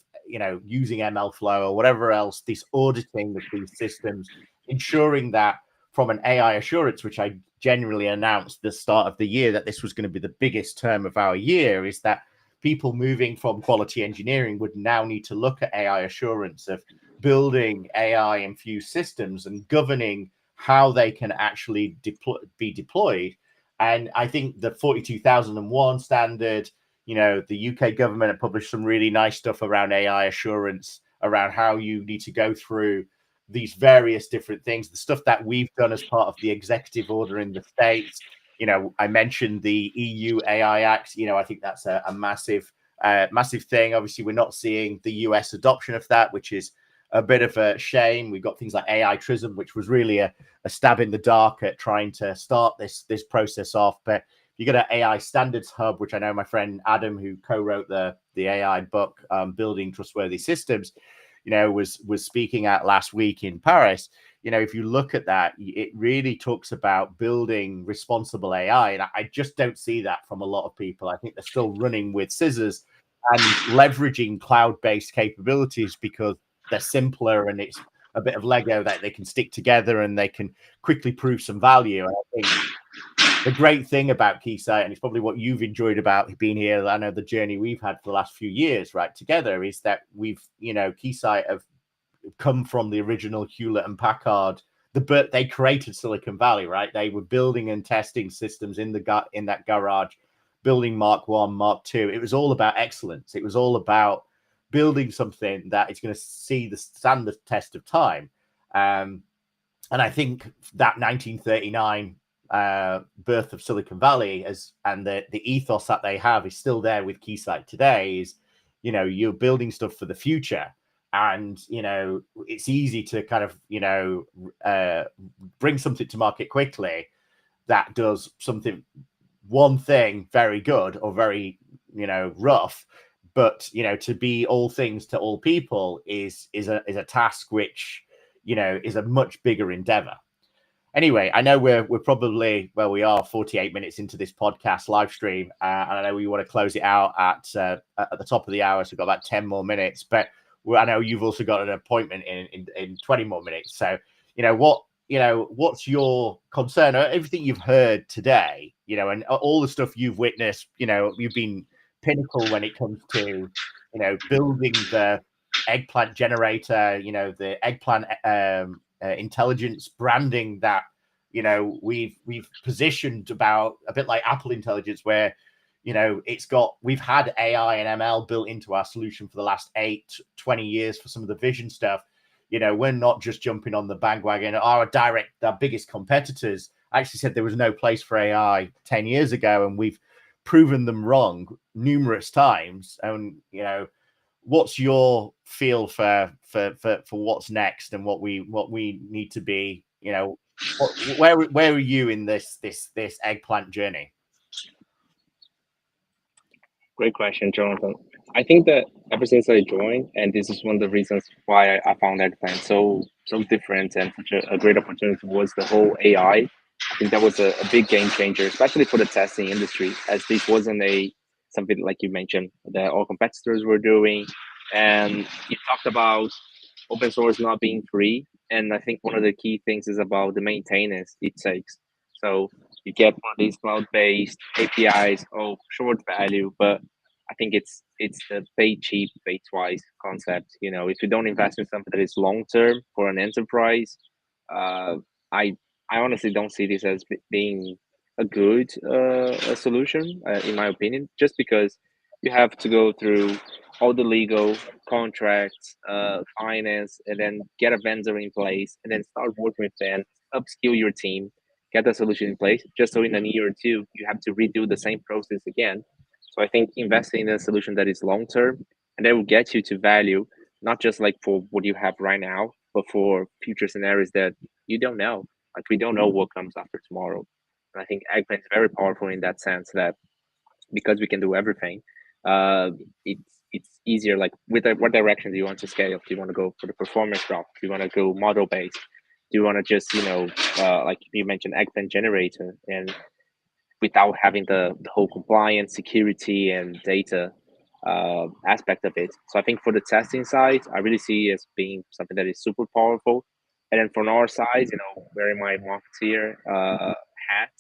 using ML flow or whatever else, this auditing of these systems, ensuring that from an AI assurance, which I generally announced the start of the year that this was going to be the biggest term of our year, is that people moving from quality engineering would now need to look at AI assurance of building AI infused systems and governing how they can actually be deployed. And I think the 42001 standard, the UK government have published some really nice stuff around AI assurance, around how you need to go through these various different things, the stuff that we've done as part of the executive order in the States. I mentioned the EU AI Act. I think that's a massive thing. Obviously, we're not seeing the US adoption of that, which is a bit of a shame. We've got things like AI Trism, which was really a stab in the dark at trying to start this process off. But you got an AI Standards Hub, which I know my friend Adam, who co-wrote the AI book, Building Trustworthy Systems, was speaking at last week in Paris. If you look at that, it really talks about building responsible AI. And I just don't see that from a lot of people. I think they're still running with scissors and leveraging cloud-based capabilities because they're simpler and it's a bit of Lego that they can stick together and they can quickly prove some value. And I think the great thing about Keysight, and it's probably what you've enjoyed about being here, I know the journey we've had for the last few years, right, together, is that we've, Keysight have come from the original Hewlett and Packard. They created Silicon Valley, right? They were building and testing systems in that garage, building Mark 1, Mark 2. It was all about excellence. It was all about building something that is going to stand the test of time. And I think that 1939 birth of Silicon Valley and the ethos that they have is still there with Keysight today. Is you're building stuff for the future, and it's easy to kind of bring something to market quickly that does one thing very good or very rough. But to be all things to all people is a task which is a much bigger endeavor. Anyway, I know we're probably, we are 48 minutes into this podcast live stream, and I know we want to close it out at the top of the hour, so we've got about 10 more minutes. But I know you've also got an appointment in 20 more minutes. So what's your concern? Everything you've heard today, and all the stuff you've witnessed, you've been pinnacle when it comes to building the eggplant generator, the eggplant intelligence branding that we've positioned about a bit like Apple Intelligence, where we've had AI and ML built into our solution for the last 20 years for some of the vision stuff. We're not just jumping on the bandwagon. Our biggest competitors actually said there was no place for AI 10 years ago, and we've proven them wrong numerous times. And what's your feel for what's next and what we need to be? Where are you in this eggplant journey? Great question, Jonathan. I think that ever since I joined, and this is one of the reasons why I found eggplant so different and such a great opportunity, was the whole AI. I think that was a big game changer, especially for the testing industry, as this wasn't something like you mentioned that all competitors were doing. And you talked about open source not being free, and I think one of the key things is about the maintenance it takes. So you get one of these cloud-based APIs of short value, but I think it's the pay cheap, pay twice concept. If you don't invest in something that is long term for an enterprise, uh, I I honestly don't see this as being a good a solution, in my opinion. Just because you have to go through all the legal contracts, finance, and then get a vendor in place, and then start working with them, upskill your team, get the solution in place. Just so in a year or two, you have to redo the same process again. So I think investing in a solution that is long term and that will get you to value, not just like for what you have right now, but for future scenarios that you don't know. Like we don't know what comes after tomorrow. And I think Eggplant is very powerful in that sense that because we can do everything, uh, it's easier. Like what direction do you want to scale? Do you want to go for the performance route? Do you want to go model based? Do you want to just like you mentioned Eggplant generator and without having the whole compliance, security, and data aspect of it. So I think for the testing side, I really see it as being something that is super powerful. And then from our side, wearing my marketeer hat,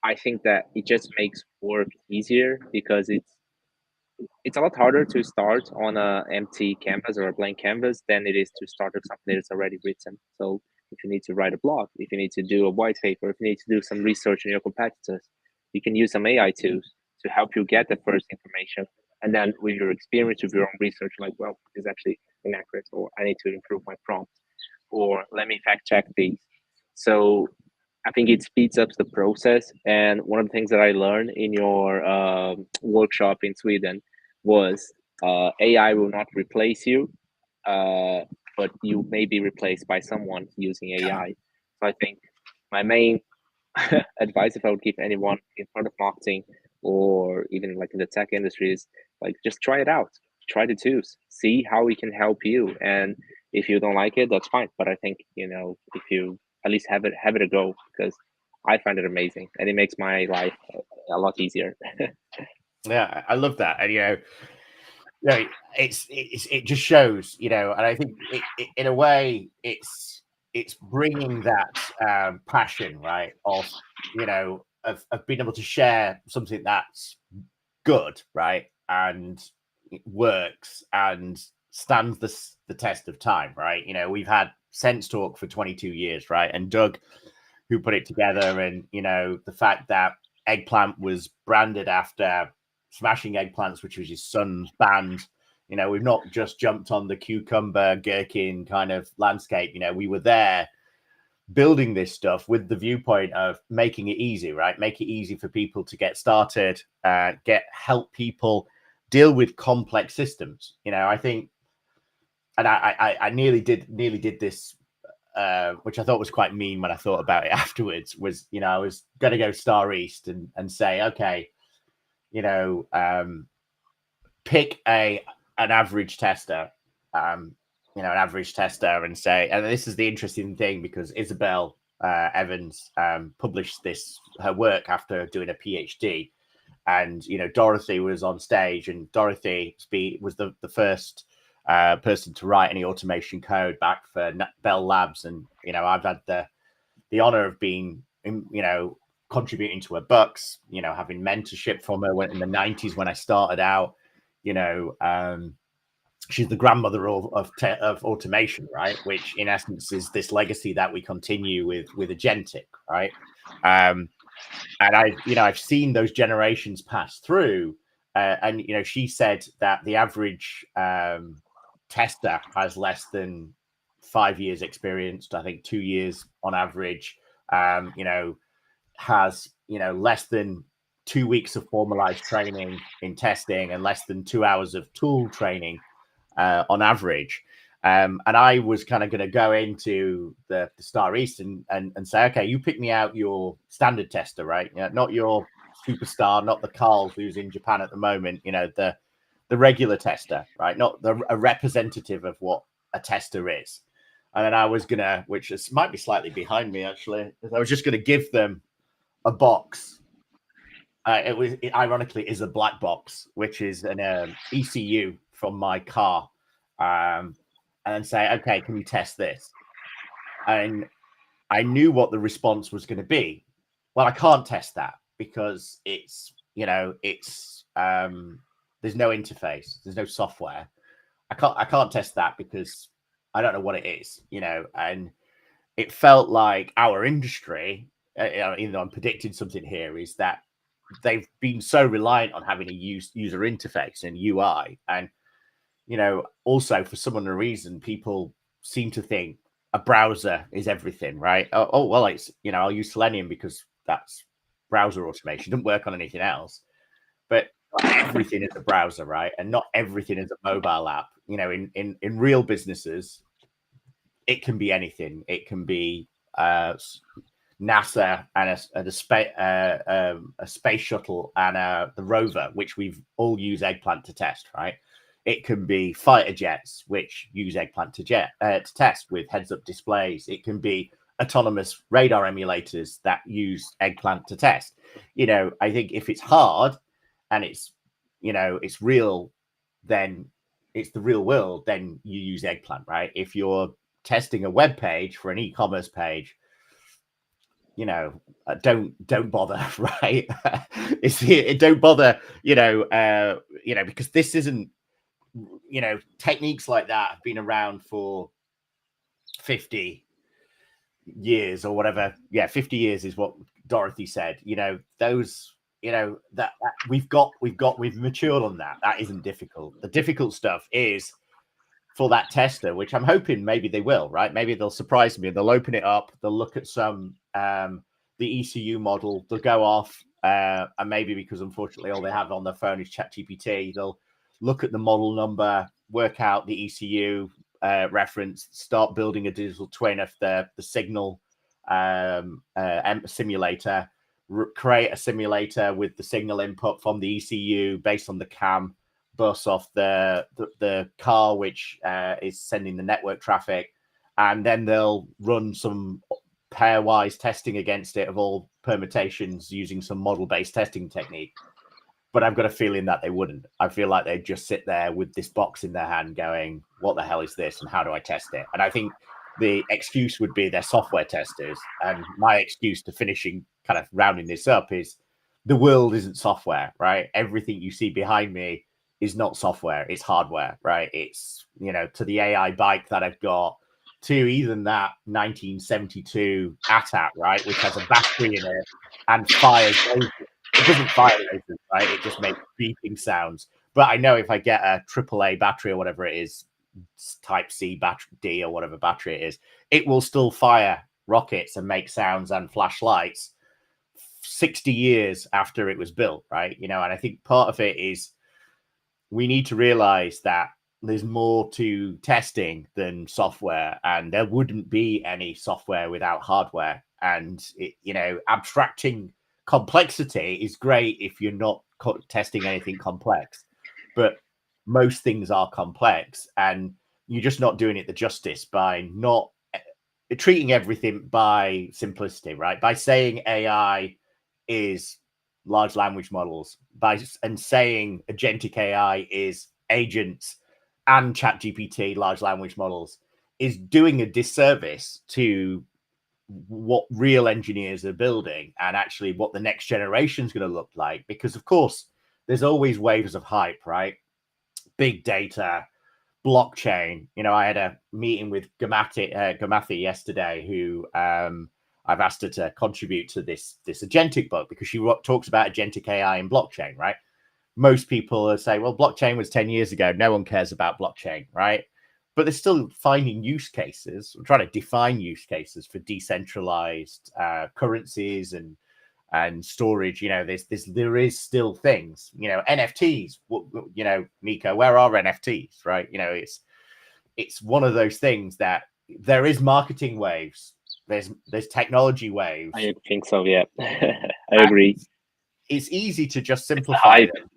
I think that it just makes work easier because it's a lot harder to start on a empty canvas or a blank canvas than it is to start with something that is already written. So if you need to write a blog, if you need to do a white paper, if you need to do some research on your competitors, you can use some AI tools to help you get the first information. And then with your experience, with your own research, like, well, this is actually inaccurate, or I need to improve my prompt, or let me fact check these. So I think it speeds up the process. And one of the things that I learned in your workshop in Sweden was AI will not replace you, uh, but you may be replaced by someone using AI. So I think my main advice, if I would give anyone in front of marketing or even like in the tech industry, is like just try it out, try the tools, see how it can help you. And if you don't like it, that's fine. But I think if you at least have it a go, because I find it amazing and it makes my life a lot easier. Yeah, I love that. And it just shows, and I think in a way it's bringing that passion, right, of of being able to share something that's good, right, and it works and stands the test of time, right. We've had Sense Talk for 22 years, right, and Doug, who put it together, and the fact that Eggplant was branded after Smashing Eggplants, which was his son's band. We've not just jumped on the cucumber gherkin kind of landscape. We were there building this stuff with the viewpoint of making it easy, right? Make it easy for people to get started, help people deal with complex systems. I think, and I nearly did this, which I thought was quite mean when I thought about it afterwards. Was I was going to go Star East and say, okay, pick an average tester, an average tester, and say, and this is the interesting thing because Isabel Evans published her work after doing a PhD, and Dorothy was on stage, and Dorothy was the first person to write any automation code back for Bell Labs, and I've had the honor of being contributing to her books, having mentorship from her in the 90s when I started out. She's the grandmother of automation, right? Which in essence is this legacy that we continue with Agentic, right? And I've seen those generations pass through, and she said that the average tester has less than 5 years experienced. I think 2 years on average. Has less than 2 weeks of formalized training in testing and less than 2 hours of tool training on average. And I was kind of going to go into the Star East and say, okay, you pick me out your standard tester, right? Not your superstar, not the Carl who's in Japan at the moment. The regular tester, right? Not a representative of what a tester is. And then I was gonna, which might be slightly behind me actually, I was just gonna give them a box. It ironically is a black box, which is an ECU from my car, and then say, okay, can you test this? And I knew what the response was going to be. Well, I can't test that because it's there's no interface, there's no software. I can't test that because I don't know what it is, and it felt like our industry, even though I'm predicting something here, is that they've been so reliant on having a user interface and UI. And, also for some other reason, people seem to think a browser is everything, right? Oh well, it's, I'll use Selenium because that's browser automation. It doesn't work on anything else. But not everything is a browser, right? And not everything is a mobile app. In real businesses, it can be anything. It can be NASA and a space shuttle and the rover, which we've all used Eggplant to test, right? It can be fighter jets, which use Eggplant to test with heads-up displays. It can be autonomous radar emulators that use Eggplant to test. I think if it's hard and it's real, then it's the real world. Then you use Eggplant, right? If you're testing a web page for an e-commerce page, don't bother, right? Don't bother, because this isn't, techniques like that have been around for 50 years or whatever. Yeah, 50 years is what Dorothy said. Those, that we've matured on that. That isn't difficult. The difficult stuff is for that tester, which I'm hoping maybe they will, right? Maybe they'll surprise me. They'll open it up. They'll look at some the ECU model. They'll go off, and maybe because unfortunately all they have on their phone is ChatGPT, they'll look at the model number, work out the ECU reference, start building a digital twin of the signal simulator, create a simulator with the signal input from the ECU based on the CAM bus off the car, which is sending the network traffic, and then they'll run some pairwise testing against it of all permutations using some model-based testing technique. But I've got a feeling that they wouldn't. I feel like they'd just sit there with this box in their hand going, what the hell is this and how do I test it? And I think the excuse would be they're software testers. And my excuse to finishing, kind of rounding this up, is the world isn't software, right? Everything you see behind me is not software, it's hardware, right? It's, to the AI bike that I've got, to even that 1972 ATAT, right, which has a battery in it and fires lasers. It doesn't fire lasers, right? It just makes beeping sounds. But I know if I get a AAA battery or whatever it is, Type C battery D or whatever battery it is, it will still fire rockets and make sounds and flash lights 60 years after it was built, right? And I think part of it is we need to realize that there's more to testing than software, and there wouldn't be any software without hardware. And abstracting complexity is great if you're not testing anything complex, but most things are complex, and you're just not doing it the justice by not treating everything by simplicity, right? By saying AI is large language models, and saying agentic AI is agents and ChatGPT large language models, is doing a disservice to what real engineers are building and actually what the next generation is going to look like. Because of course there's always waves of hype, right? Big data, blockchain. I had a meeting with Gamathi yesterday, who I've asked her to contribute to this agentic book, because she talks about agentic AI and blockchain, right? Most people say, well, blockchain was 10 years ago. No one cares about blockchain, right? But they're still finding use cases, trying to define use cases for decentralized currencies and storage. There is still things, NFTs, Nico, where are NFTs, right? It's one of those things that there is marketing waves. There's technology waves. I think so. Yeah, I agree. It's easy to just simplify them.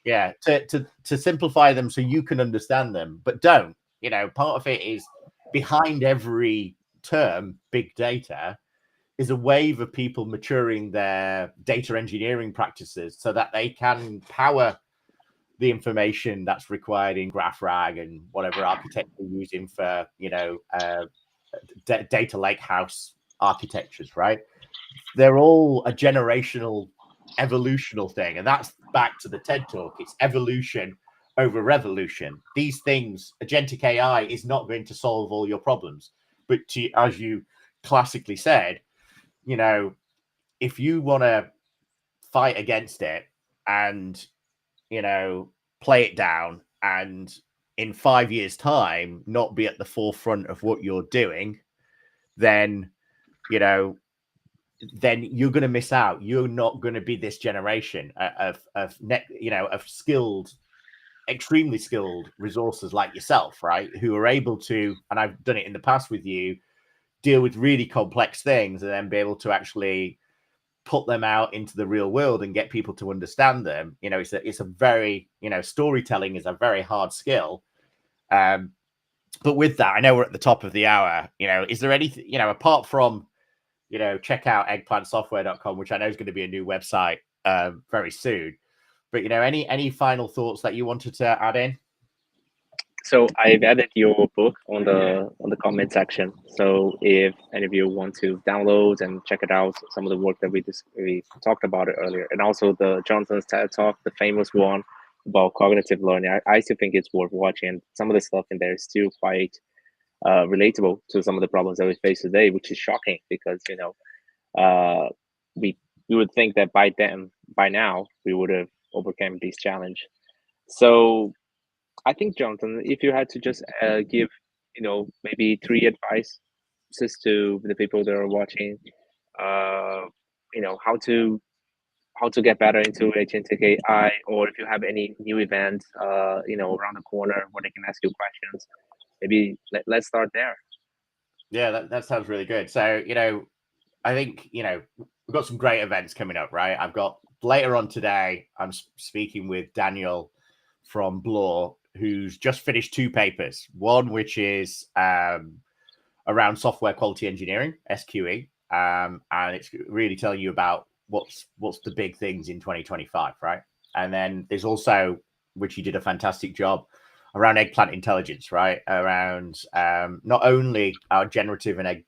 Yeah, to simplify them so you can understand them, but don't. Part of it is behind every term, big data, is a wave of people maturing their data engineering practices so that they can power the information that's required in GraphRag and whatever architecture you're using for, data lakehouse architectures, right? They're all a generational, evolutional thing. And that's back to the TED talk. It's evolution over revolution. These things, agentic AI is not going to solve all your problems. But as you classically said, if you want to fight against it and, play it down and in 5 years' time not be at the forefront of what you're doing, then, then you're going to miss out. You're not going to be this generation of skilled, extremely skilled resources like yourself, right? Who are able to, and I've done it in the past with you, deal with really complex things and then be able to actually put them out into the real world and get people to understand them. It's a very, storytelling is a very hard skill. But with that, I know we're at the top of the hour. Is there anything, apart from, check out eggplantsoftware.com, which I know is going to be a new website very soon. But, any final thoughts that you wanted to add in? So I've added your book on the comment section. So if any of you want to download and check it out, some of the work that we talked about it earlier, and also the Jonathan's TED Talk, the famous one about cognitive learning, I still think it's worth watching. Some of the stuff in there is still quite relatable to some of the problems that we face today, which is shocking because we would think that by now we would have overcome this challenge. So I think, Jonathan, if you had to just give, maybe 3 advices to the people that are watching, how to get better into agentic AI, or if you have any new events, around the corner where they can ask you questions, maybe let's start there. Yeah, that sounds really good. So, I think, we've got some great events coming up, right? I've got later on today, I'm speaking with Daniel from Bloor, who's just finished 2 papers. One, which is around software quality engineering, SQE. And it's really telling you about what's the big things in 2025, right? And then there's also, which he did a fantastic job, around eggplant intelligence, right? Around not only our generative and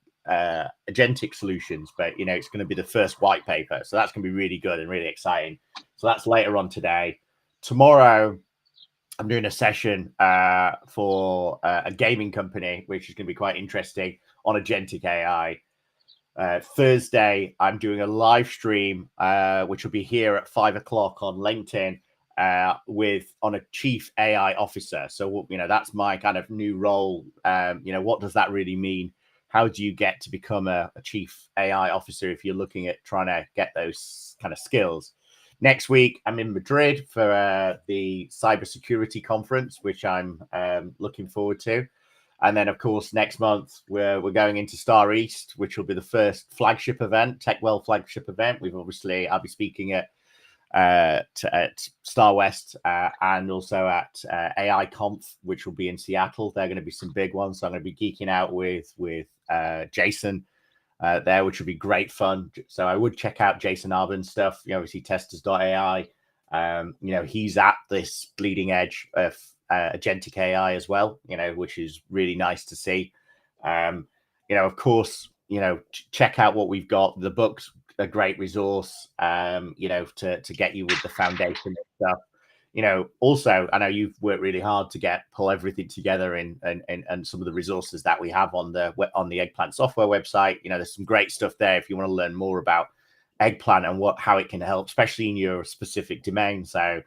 agentic solutions, but it's going to be the first white paper, so that's going to be really good and really exciting. So that's later on today. Tomorrow I'm doing a session for a gaming company, which is going to be quite interesting, on agentic AI. Thursday I'm doing a live stream which will be here at 5 o'clock on LinkedIn on a chief AI officer. So that's my kind of new role. What does that really mean? How do you get to become a chief AI officer if you're looking at trying to get those kind of skills? Next week, I'm in Madrid for the cybersecurity conference, which I'm looking forward to. And then, of course, next month, we're going into Star East, which will be the first flagship event, TechWell flagship event. I'll be speaking at Star West and also at AI Conf, which will be in Seattle. They're going to be some big ones. So I'm going to be geeking out with Jason there, which would be great fun. So I would check out Jason Arbon's stuff. Obviously testers.ai. He's at this bleeding edge of agentic AI as well, which is really nice to see. Of course, check out what we've got. The book's a great resource, to get you with the foundation stuff. Also, I know you've worked really hard to pull everything together and some of the resources that we have on the Eggplant software website. There's some great stuff there if you want to learn more about Eggplant and how it can help, especially in your specific domain. So,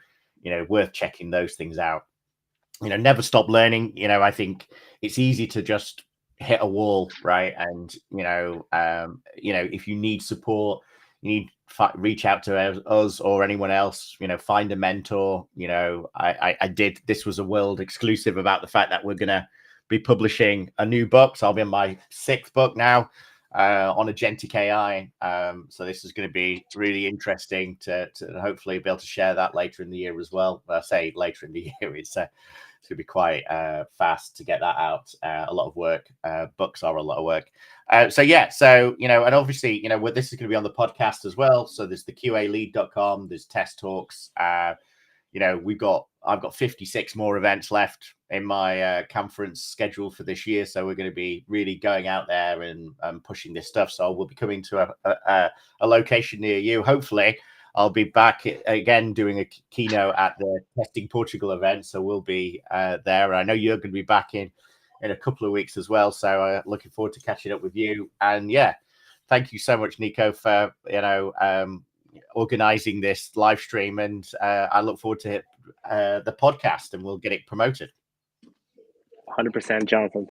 worth checking those things out. Never stop learning. I think it's easy to just hit a wall, right? And if you need support, you need reach out to us or anyone else. Find a mentor. I did. This was a world exclusive about the fact that we're gonna be publishing a new book. So I'll be in my 6th book now on agentic AI. So this is going to be really interesting to hopefully be able to share that later in the year as well. I say later in the year, it's going to be quite fast to get that out. A lot of work. Books are a lot of work. And obviously, this is going to be on the podcast as well. So there's the QAlead.com, there's test talks. I've got 56 more events left in my conference schedule for this year. So we're going to be really going out there and pushing this stuff. So we'll be coming to a location near you. Hopefully I'll be back again doing a keynote at the Testing Portugal event, so we'll be there. I know you're going to be back in a couple of weeks as well, so looking forward to catching up with you. And yeah, thank you so much, Nico, for organizing this live stream, and I look forward to the podcast, and we'll get it promoted. 100%, Jonathan.